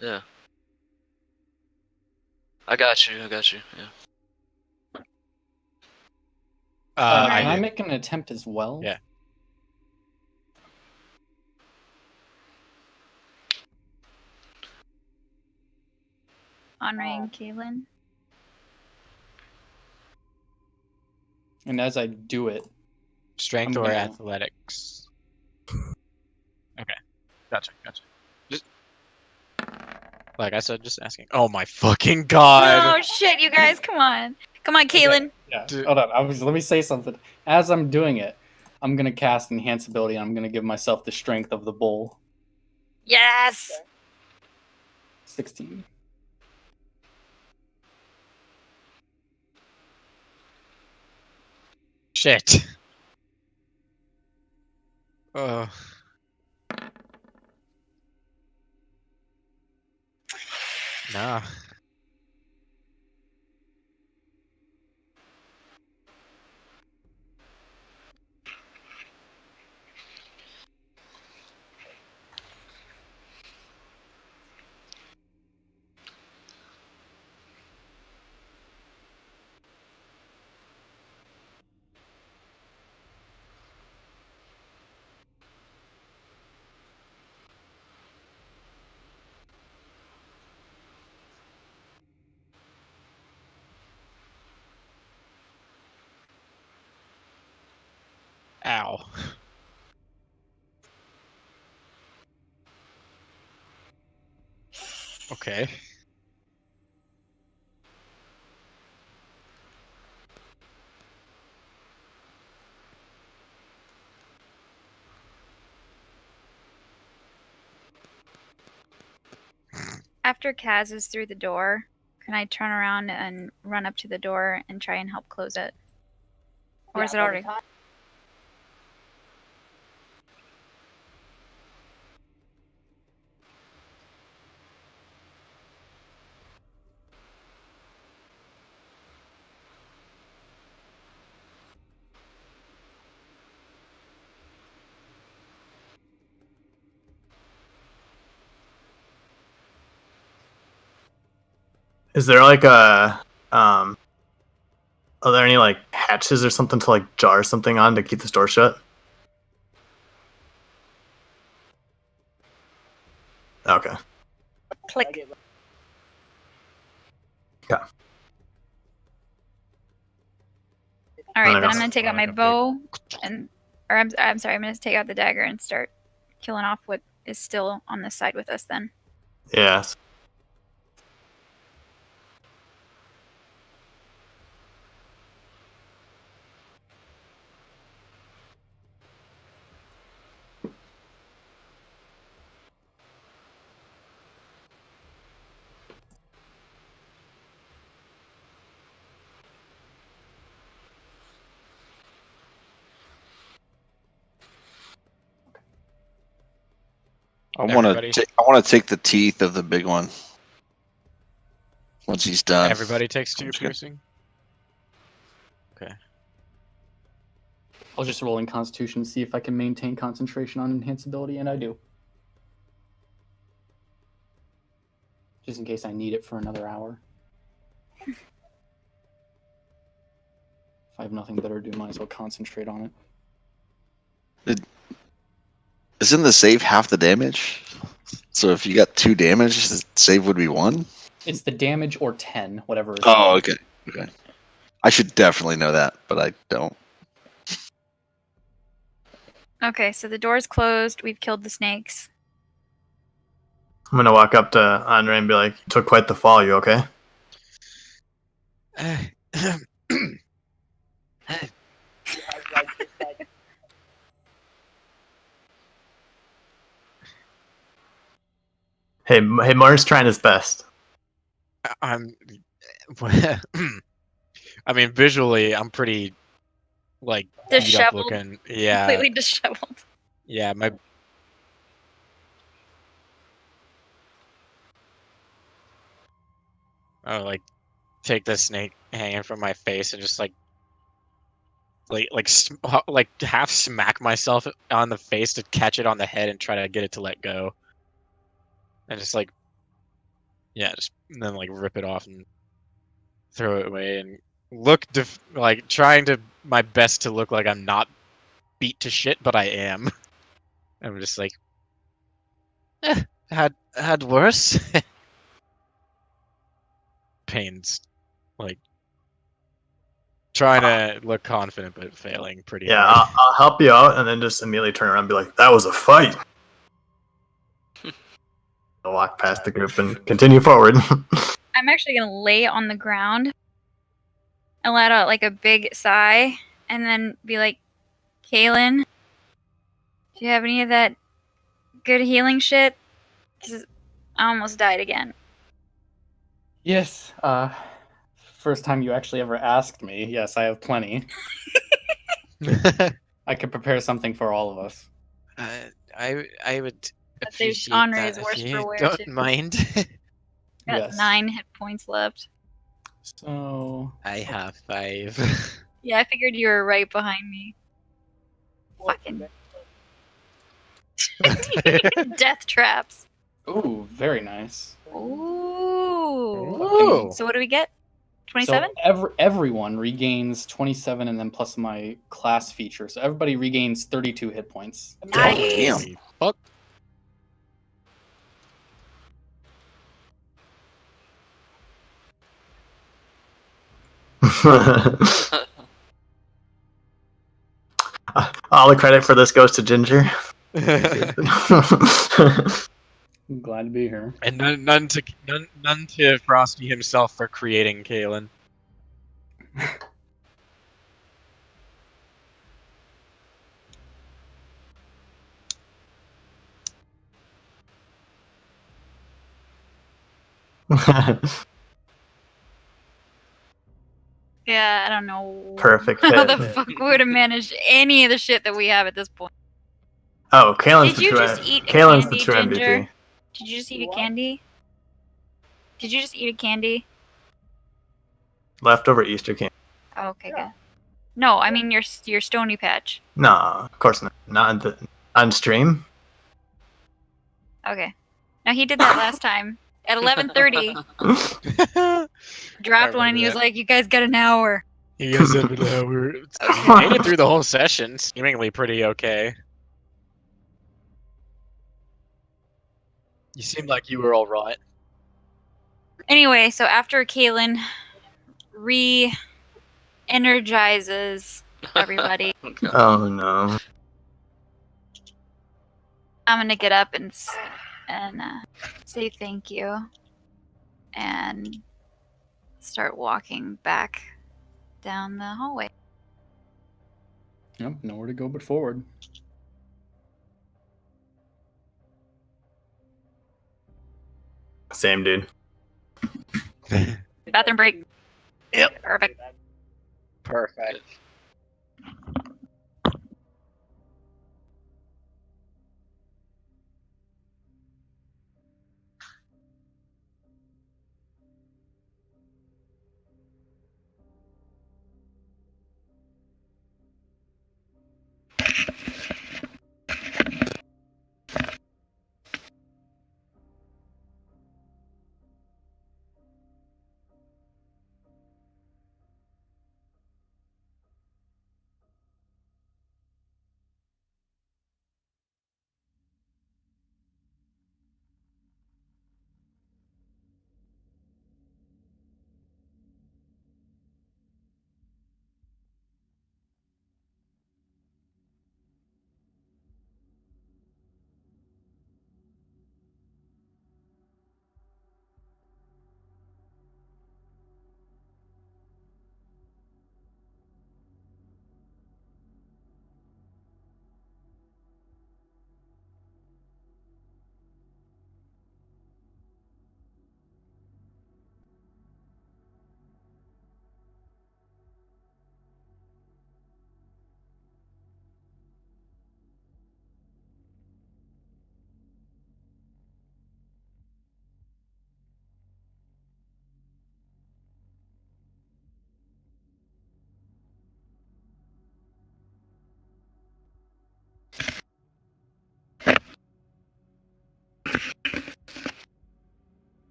Yeah. I got you. Yeah. Can I did. make an attempt as well? Yeah. Honoring Kaylin. And as I do it, Strength I'm or gonna- athletics? Okay. Gotcha. Just like I said, just asking. Oh my fucking god! Oh shit, you guys, come on. Come on, Kaylin. yeah, Dude. hold on. Let me say something. As I'm doing it, I'm gonna cast Enhance ability. And I'm gonna give myself the strength of the bull. Yes. 16. Shit. Oh. Nah. Ow. Okay. After Kaz is through the door, can I turn around and run up to the door and try and help close it? Or is it by the already? time- Is there like a are there any like hatches or something to like jar something on to keep this door shut? Okay. Click. I get- All right, I then got I'm gonna take out my like a big- bow and, or I'm sorry, I'm gonna take out the dagger and start killing off what is still on this side with us. Then. Yes. I want Everybody? to take the teeth of the big one. Once he's done. Everybody takes 2 I'm just gonna- piercing. Okay. I'll just roll in Constitution to see if I can maintain concentration on enhanceability, and I do. Just in case I need it for another hour. If I have nothing better to do, might as well concentrate on it. Isn't the save half the damage? So if you got 2 damage, the save would be 1? It's the damage or 10, whatever. Is Oh, okay. Okay. I should definitely know that, but I don't. Okay, so the door's closed. We've killed the snakes. I'm gonna walk up to Andre and be like, "You took quite the fall. You okay?" like just like Hey, Martin's trying his best. I'm. I mean, visually, I'm pretty like beat up Disheveled. looking. Yeah, Completely disheveled. yeah. My oh, like take the snake hanging from my face and just like half smack myself on the face to catch it on the head and try to get it to let go, and just like yeah, just and then like rip it off and throw it away and look like trying to my best to look like I'm not beat to shit, but I am. I'm just like, had worse. Pains, like trying to look confident but failing pretty Yeah, hard. I'll help you out, and then just immediately turn around and be like, "That was a fight." I'll walk past the group and continue forward. I'm actually gonna lay on the ground and let out like a big sigh, and then be like, "Kaylin, do you have any of that good healing shit? 'Cause I almost died again." Yes, first time you actually ever asked me. Yes, I have plenty. I could prepare something for all of us. I would But there's appreciate honor that is if worse you for wear, don't too. mind. Got Yes. 9 hit points left. So, I have 5. Yeah, I figured you were right behind me. what Fucking the- death traps. ooh, very nice. Ooh. Ooh. So what do we get? 27? So everyone regains 27 and then plus my class feature. So everybody regains 32 hit points. Nice. Damn. Holy fuck. All the credit for this goes to Ginger. I'm glad to be here. And none to Frosty himself for creating Kalen. Yeah, I don't know. Perfect How fit. the fuck we would have managed any of the shit that we have at this point. Oh, Kalen's Did the you true. just eat a Kalen's candy, the true Ginger? MVP. Did you just eat a What? candy? Did you just eat a candy? Leftover Easter candy. Oh, okay, Yeah. good. No, I mean your Stony Patch. No, of course not. Not on stream. Okay. Now he did that last time at 11:30. Dropped one and he was like, "You guys got an hour." You guys have an hour. You made it through the whole session, seemingly pretty okay. You seemed like you were all right. Anyway, so after Kaylin re-energizes everybody, Oh no. I'm gonna get up and say thank you and start walking back down the hallway. Yep, nowhere to go but forward. Same dude. Bathroom break. Yep. Perfect. Perfect.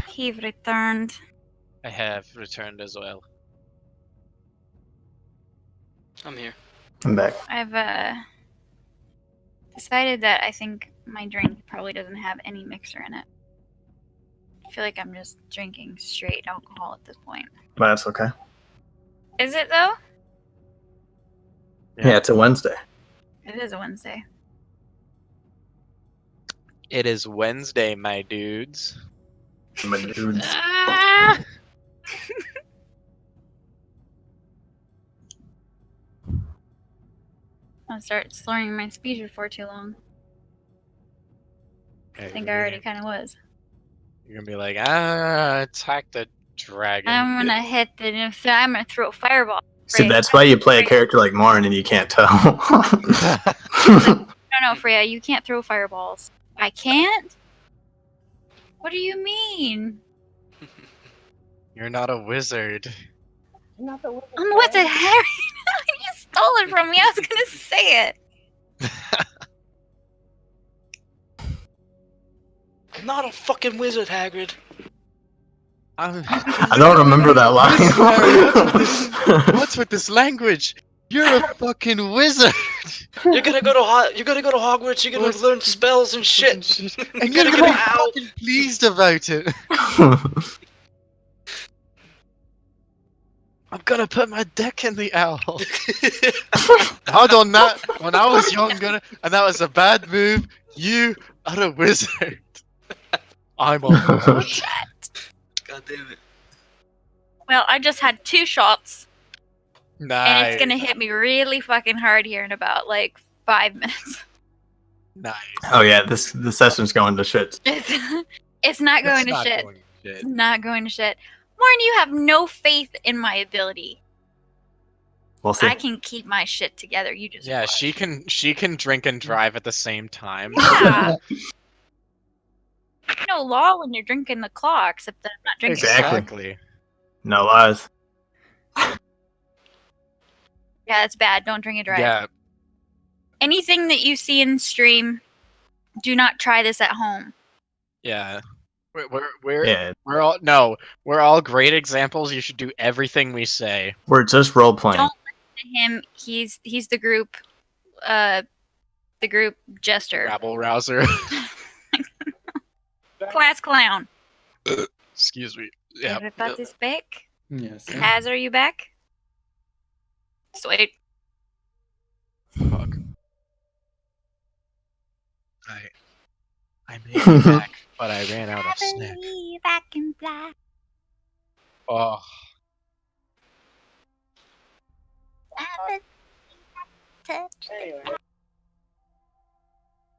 He returned. I have returned as well. I'm here. I'm back. I've decided that I think my drink probably doesn't have any mixer in it. I feel like I'm just drinking straight alcohol at this point. But that's okay. Is it though? Yeah, it's a Wednesday. It is a Wednesday. It is Wednesday, my dudes. My dudes. Ah! I'll start slurring my speech before too long. I think I already kind of was. You're gonna be like, attack the dragon. I'm gonna hit the. I'm gonna throw a fireball. See, Freya, that's why you play a character like Morin and you can't tell. No, Freya, you can't throw fireballs. I can't? What do you mean? You're not a wizard. Not the wizard. I'm with the Harry. You stole it coming from me. I was gonna say it. I'm not a fucking wizard, Hagrid. I don't remember that line. What's with this language? You're a fucking wizard. You're gonna go to Hogwarts. You're gonna learn spells and shit. And You're you're gonna gonna be get out. fucking pleased about it. I'm gonna put my dick in the owl. I've done that when I was younger, and that was a bad move. You are a wizard. I'm a wizard. God damn it. Well, I just had 2 shots, Nice. and it's gonna hit me really fucking hard here in about like 5 minutes. Nice. Oh yeah, this session's going to shit. It's not going to It's not shit. going to shit. It's not going to shit. Morn, you have no faith in my ability. We'll see. I can keep my shit together. You just Yeah, watch. she can drink and drive at the same time. Yeah. No law when you're drinking the claw, except that I'm not drinking. Exactly. No lies. Yeah, it's bad. Don't drink and drive. Yeah, Anything that you see in stream, do not try this at home. yeah. We're Yeah, we're all great examples. You should do everything we say. we're just role playing. Don't listen to him. He's the group jester. Rabble rouser. Class clown. Excuse me. Yeah. Everybody's back. Yes. Kaz, are you back? Sweet. Fuck. I made it back, but I ran out of snack. Back in black. Oh, Anyway.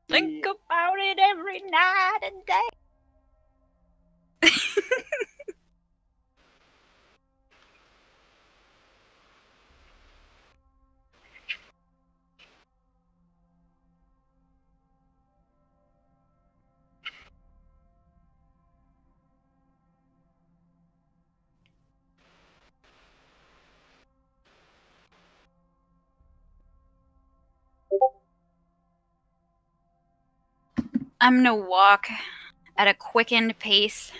Think about it every night and day. I'm gonna walk at a quickened pace,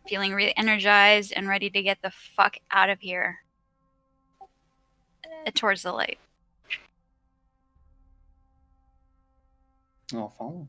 feeling really energized and ready to get the fuck out of here. Towards the light. I'll follow.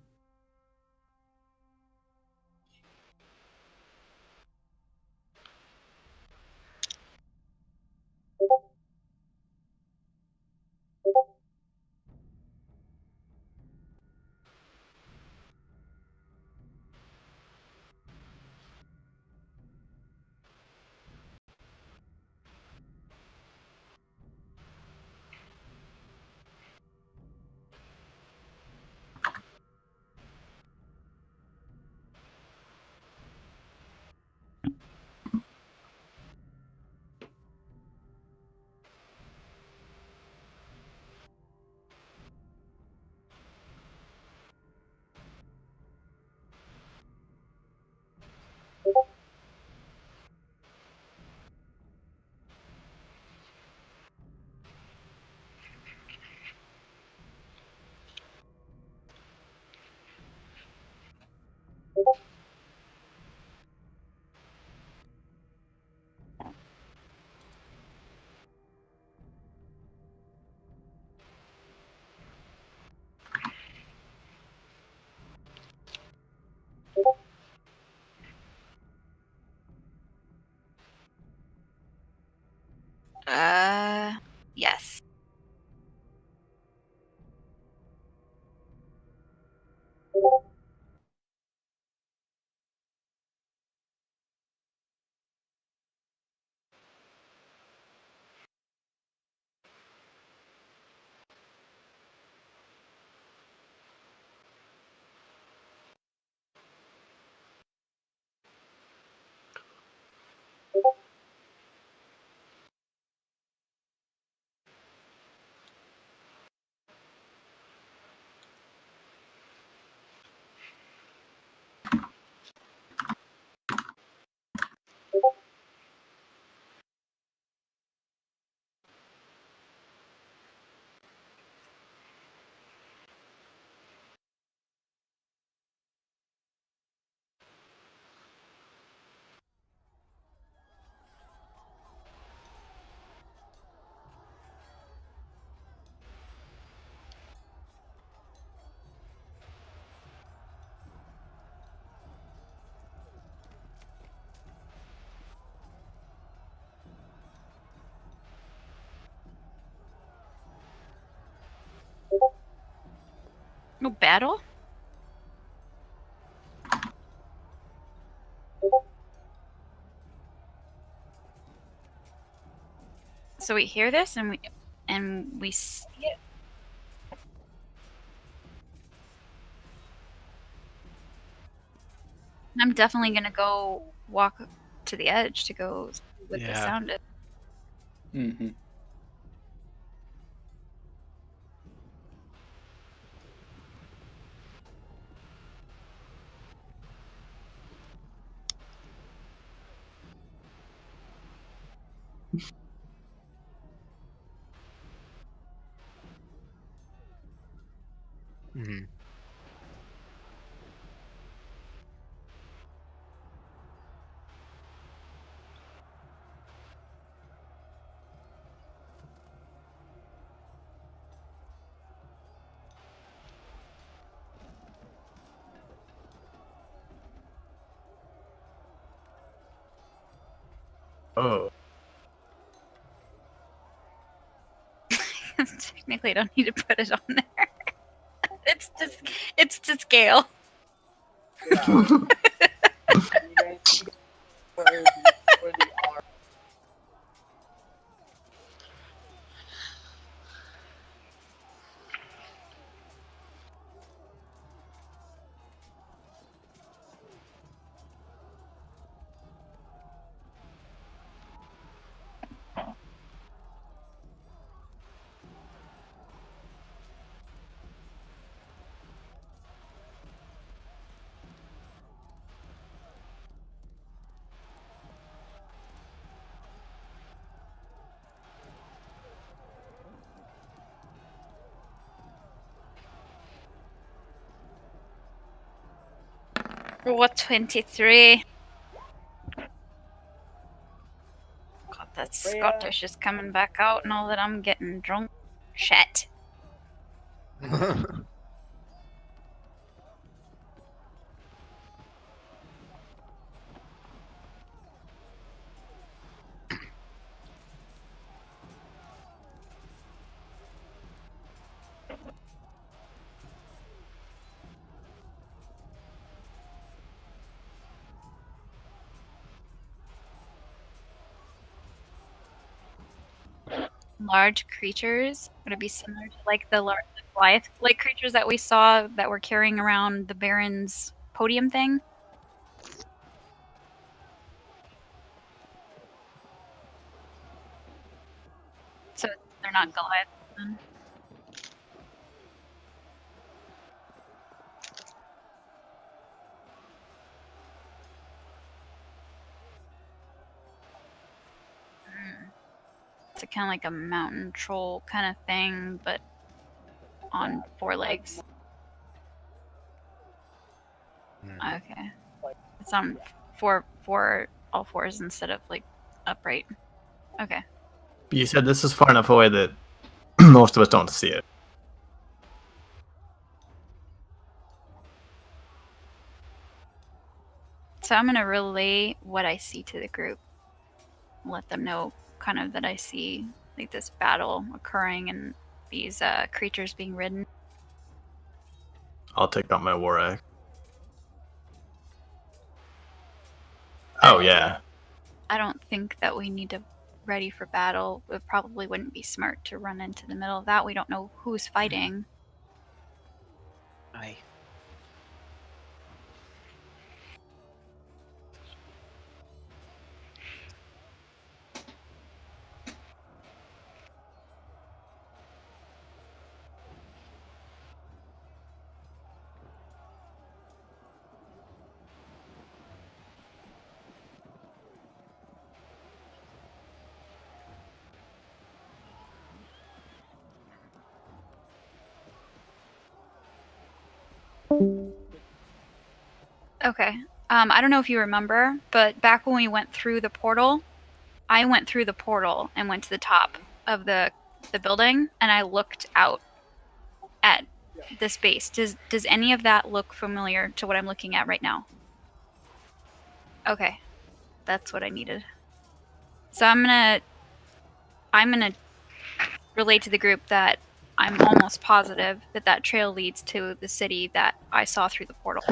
No battle? So we hear this and we see it. I'm definitely gonna go walk to the edge to go see what the Yeah. sound is. Mm-hmm. Mhm. Oh. Technically, I don't need to put it on there. It's to scale. What 23? God, that Scottish is coming back out now that I'm getting drunk. Shit. Large creatures? Would it be similar to like the Goliath-like creatures that we saw that were carrying around the Baron's podium thing? So they're not Goliath then? It's kind of like a mountain troll kind of thing, but on 4 legs. Hmm. Okay. It's on all fours instead of like upright. Okay. You said this is far enough away that most of us don't see it. So I'm gonna relay what I see to the group. Let them know kind of that I see like this battle occurring and these creatures being ridden. I'll take out my war axe. Oh yeah. I don't think that we need to ready for battle. It probably wouldn't be smart to run into the middle of that. We don't know who's fighting. Aye. Okay. I don't know if you remember, but back when we went through the portal, I went through the portal and went to the top of the building, and I looked out at the space. Does any of that look familiar to what I'm looking at right now? Okay, that's what I needed. So I'm gonna relate to the group that I'm almost positive that that trail leads to the city that I saw through the portal.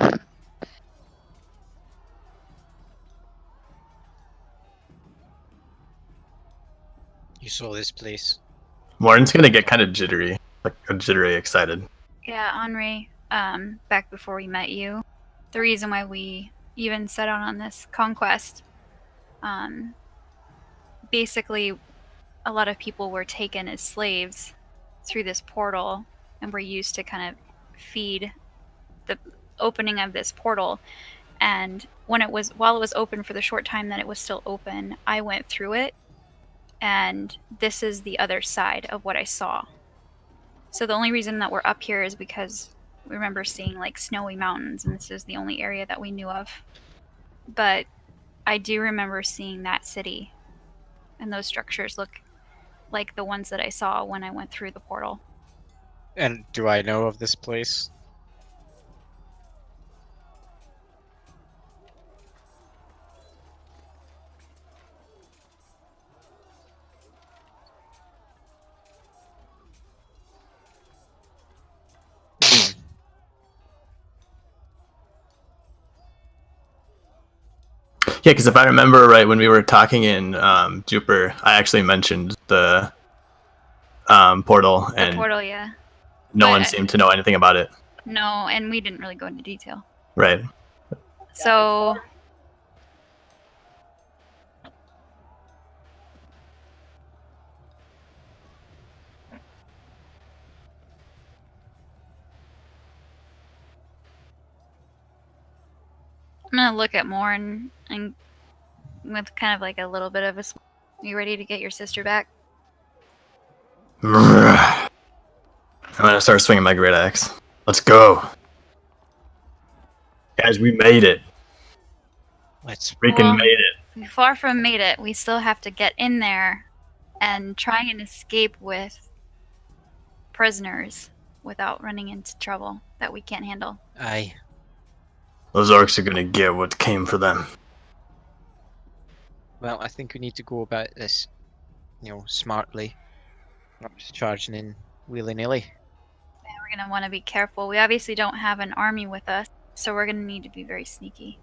You saw this place. Morton's gonna get kind of jittery, excited. Yeah, Henri, back before we met you, the reason why we even set out on this conquest, basically, a lot of people were taken as slaves through this portal and were used to kind of feed the opening of this portal. And while it was open for the short time that it was still open, I went through it, and this is the other side of what I saw. So the only reason that we're up here is because we remember seeing like snowy mountains, and this is the only area that we knew of. But I do remember seeing that city, and those structures look like the ones that I saw when I went through the portal. And do I know of this place? Yeah, because if I remember right, when we were talking in Jupiter, I actually mentioned the portal, The and portal, yeah. no But one seemed to know anything about it. No, and we didn't really go into detail. Right. So I'm gonna look at Morn and with kind of like a little bit of a. You ready to get your sister back? I'm gonna start swinging my great axe. Let's go, guys. We made it. Let's Freaking made it. We far from made it. We still have to get in there and try and escape with prisoners without running into trouble that we can't handle. Aye. Those orcs are gonna get what came for them. Well, I think we need to go about this, smartly. Not just charging in willy-nilly. We're gonna want to be careful. We obviously don't have an army with us, so we're gonna need to be very sneaky.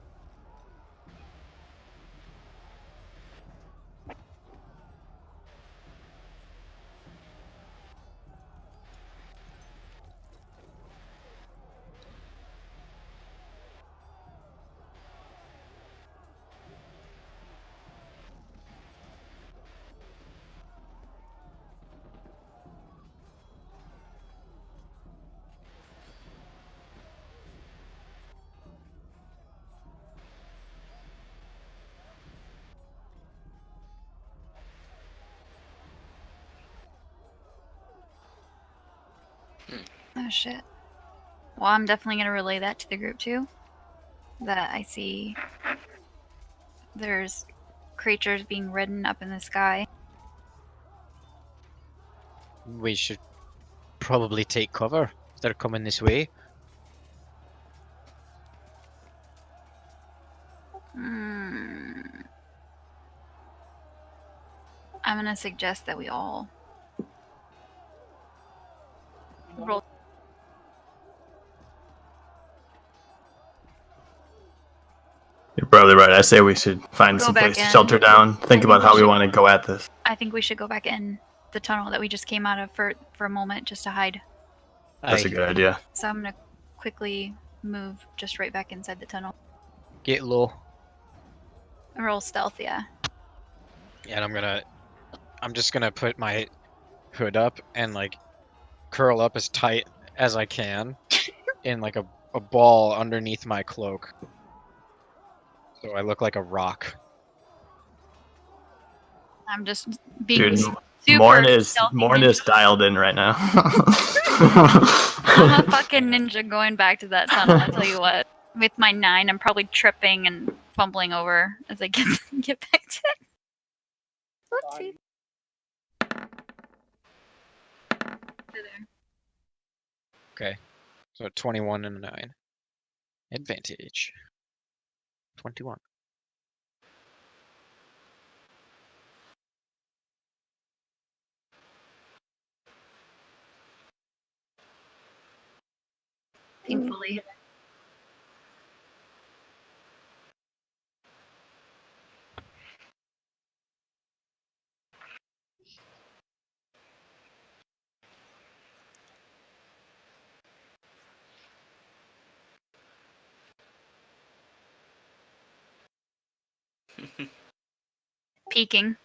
Oh shit. Well, I'm definitely gonna relay that to the group too. That I see there's creatures being ridden up in the sky. We should probably take cover. They're coming this way. I'm gonna suggest that we all roll. You're probably right. I say we should find Go some back place to in. shelter down. Think think about we how we should- want to go at this. I think we should go back in the tunnel that we just came out of for a moment just to hide. That's a Aye. good idea. So I'm gonna quickly move just right back inside the tunnel. Get low. Roll stealth, yeah. And I'm just gonna put my hood up and curl up as tight as I can in a ball underneath my cloak. So I look like a rock. I'm just being Dude, super Morn is stealthy dialed in right now. I'm a fucking ninja going back to that tunnel, I'll tell you what. With my 9, I'm probably tripping and fumbling over as I get back to it. Whoopsie. Okay. So 21 and a 9. Advantage. 21. Thankfully. Peeking.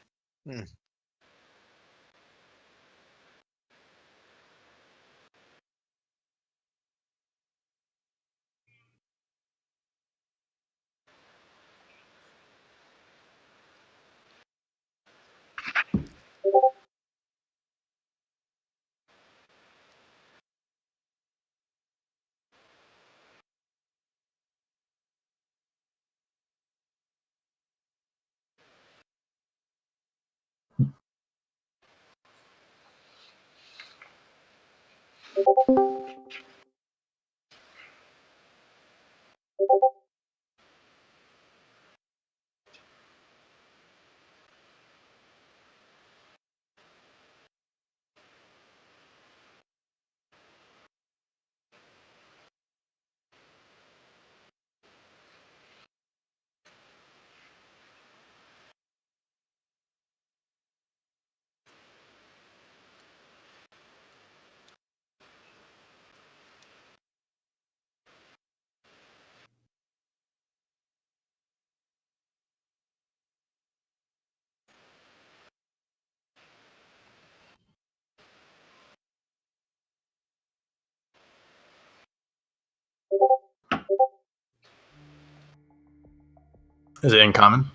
Is it in common?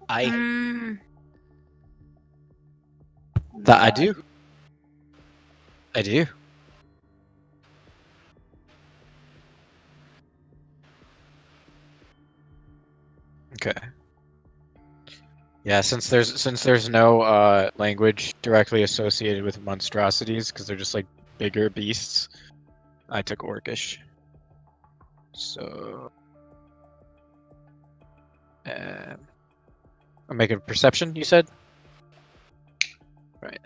I That I do. I do. Okay. Yeah, since there's no language directly associated with monstrosities, because they're just like bigger beasts, I took Orcish. So, I'm making a perception. You said, right?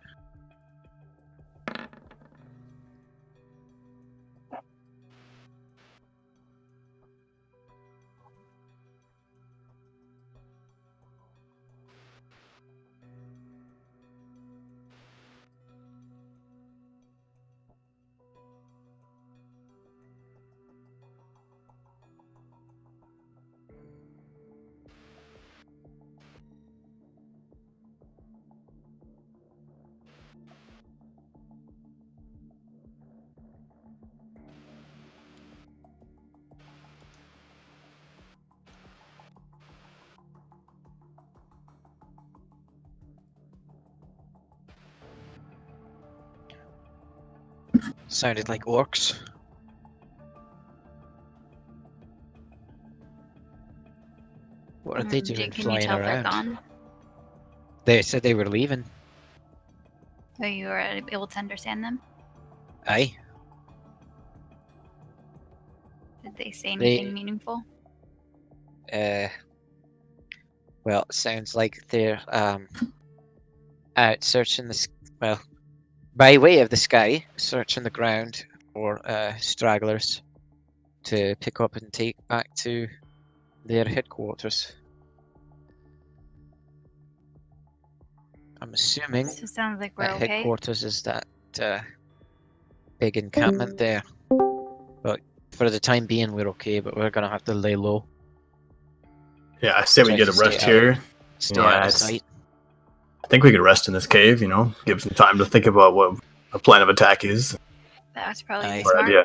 Sounded like orcs. What are they doing Can you flying tell they're around? gone? They said they were leaving. So you were able to understand them? Aye. Did they say anything They- meaningful? Well, it sounds like they're out searching well, by way of the sky, searching the ground for stragglers to pick up and take back to their headquarters. I'm assuming So it sounds like we're that okay. headquarters is that big encampment there. But for the time being, we're okay. But we're gonna have to lay low. Yeah, I say we Try get a to stay rest out- here. Stay No, out of it's- sight. I think we could rest in this cave, give some time to think about what a plan of attack is. That's probably Aye. be Smart smart. idea.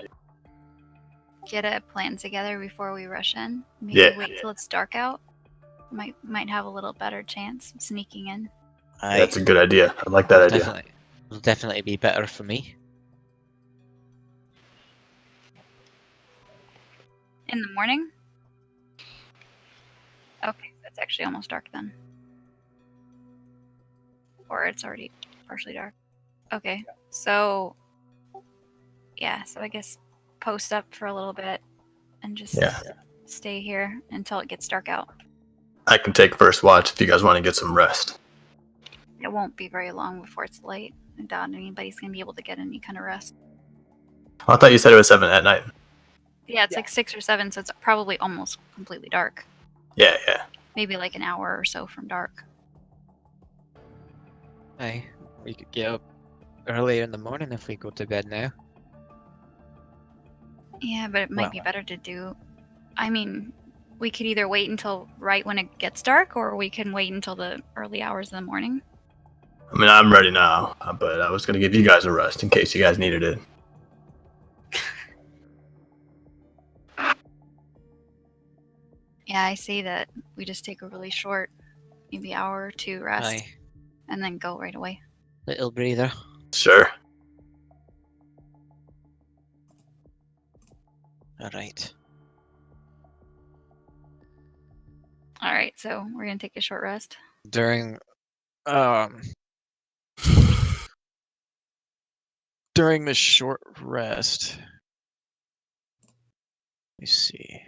Get a plan together before we rush in. Maybe Yeah. wait till it's dark out. Might have a little better chance of sneaking in. Aye. That's a good idea. I like that idea. It'll definitely be better for me. In the morning? Okay, that's actually almost dark then. Or it's already partially dark. Okay, so yeah, so I guess post up for a little bit and just Yeah. stay here until it gets dark out. I can take first watch if you guys want to get some rest. it won't be very long before it's light. I doubt anybody's gonna be able to get any kind of rest. I thought you said it was 7 at night. Yeah, it's like 6 or 7, so it's probably almost completely dark. Yeah. Maybe like an hour or so from dark. Hey, we could get up earlier in the morning if we go to bed now. Yeah, but it might be better to do. I mean, we could either wait until right when it gets dark, or we can wait until the early hours of the morning. I mean, I'm ready now, but I was going to give you guys a rest in case you guys needed it. Yeah, I say that we just take a really short, maybe hour or two rest, Aye, and then go right away. little breather. Sure. Alright. All right, so we're gonna take a short rest. During during the short rest. Let me see.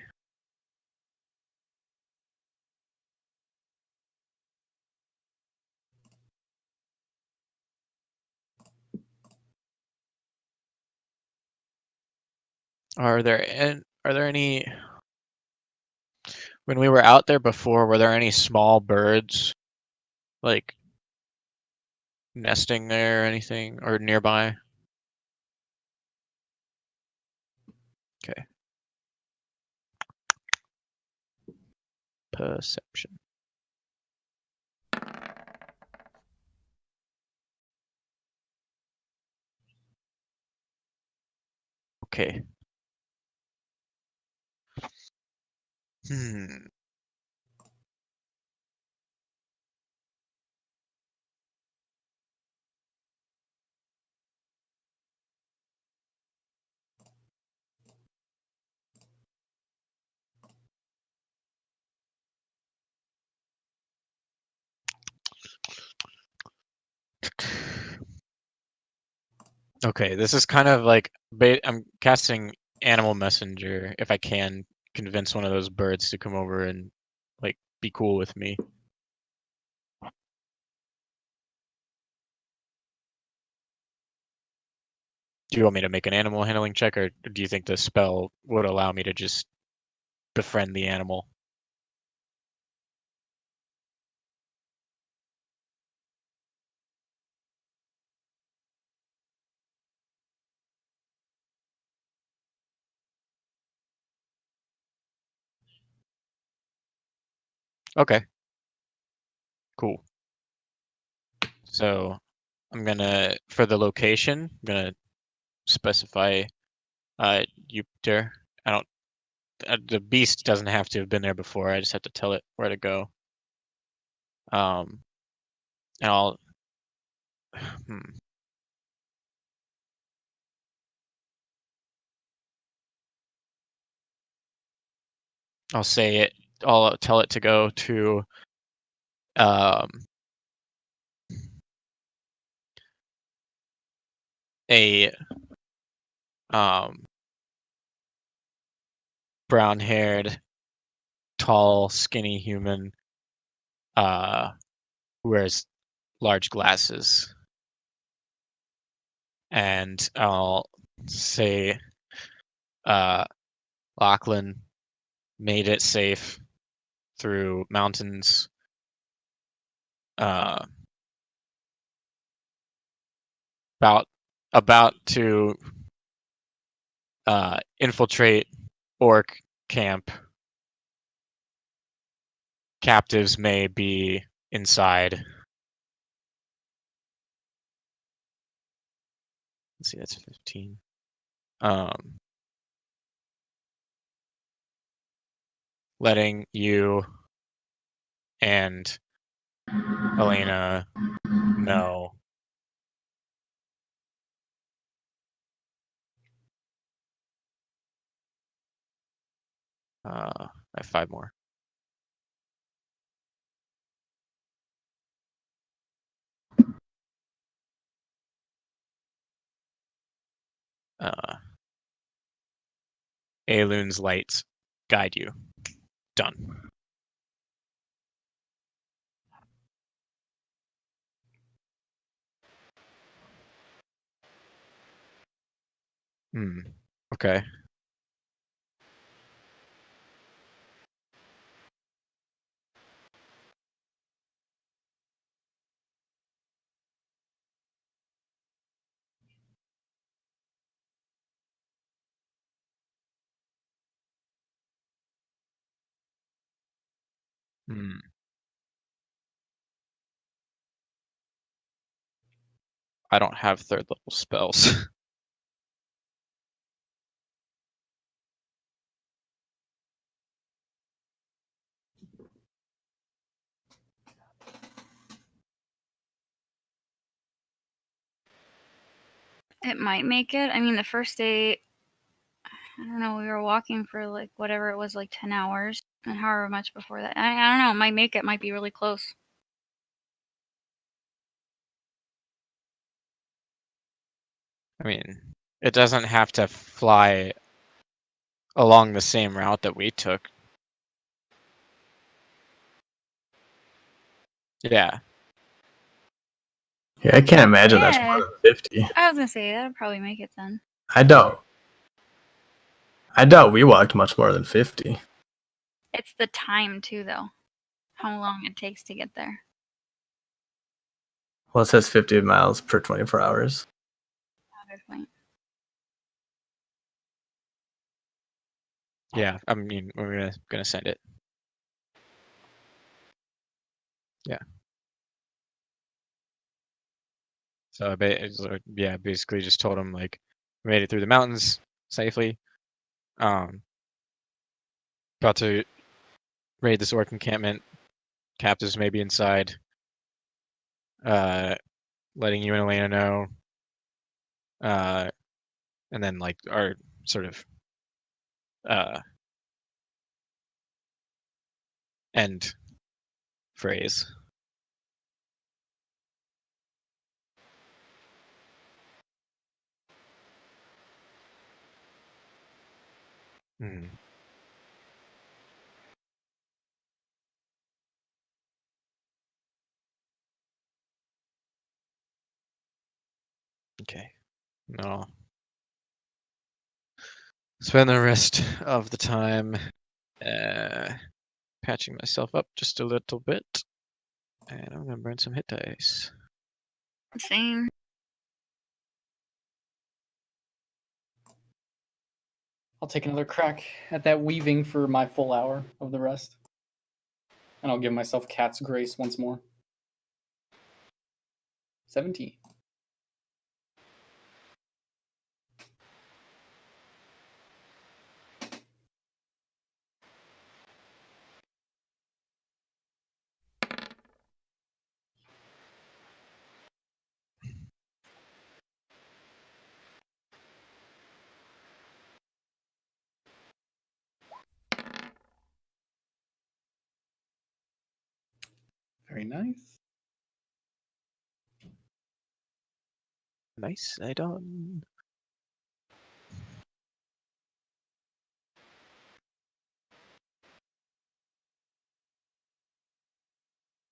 Are there any when we were out there before, were there any small birds like nesting there or anything or nearby? Okay. Perception. Okay. Hmm. Okay, this is kind of like I'm casting Animal Messenger if I can convince one of those birds to come over and like be cool with me. Do you want me to make an animal handling check, or do you think the spell would allow me to just befriend the animal? Okay. Cool. So I'm gonna, for the location, I'm gonna specify Jupiter. I don't, the beast doesn't have to have been there before. I just have to tell it where to go. And I'll, I'll say it. I'll tell it to go to a brown-haired, tall, skinny human who wears large glasses. And I'll say Lachlan made it safe through mountains about to infiltrate orc camp. Captives may be inside. Let's see, that's 15. Letting you and Elena know. I have 5 more. Aelun's lights guide you. Done. Okay. I don't have third level spells. It might make it. I mean, the first day, I don't know, we were walking for like whatever it was, like 10 hours, and however much before that. I don't know, it might make it, might be really close. I mean, it doesn't have to fly along the same route that we took. Yeah. Yeah, I can't imagine that's Yeah. more than 50. I was gonna say, that'll probably make it then. I doubt we walked much more than 50. It's the time too, though. How long it takes to get there. Well, it says 50 miles per 24 hours. Good point. Yeah, I mean, we're gonna send it. Yeah. So yeah, basically just told him like we made it through the mountains safely. About to raid this orc encampment. Captives may be inside. Letting you and Elena know. And then like our sort of end phrase. Okay. No. Spend the rest of the time patching myself up just a little bit. And I'm gonna burn some hit dice. Same. I'll take another crack at that weaving for my full hour of the rest. And I'll give myself Cat's Grace once more. 17. Very nice. Nice, I done.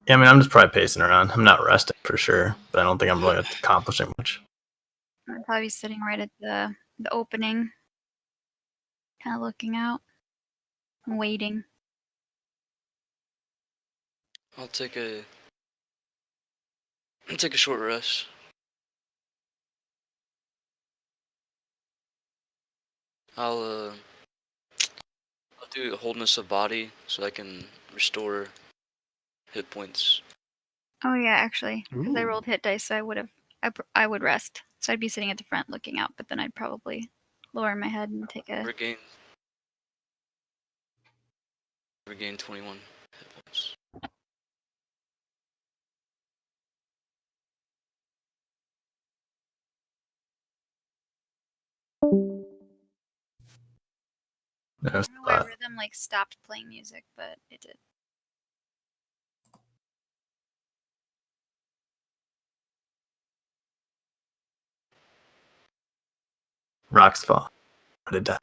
Yeah, I mean, I'm just probably pacing around. I'm not resting for sure, but I don't think I'm really accomplishing much. I'd probably be sitting right at the opening, kind of looking out, and waiting. I'll take a short rest. I'll do wholeness of body so I can restore hit points. Oh yeah, actually, because I Ooh. rolled hit dice, so I would rest. So I'd be sitting at the front looking out, but then I'd probably lower my head and take a. Regain 21 hit points. I don't know why rhythm like stopped playing music, but it did. Rocks fall. What did that?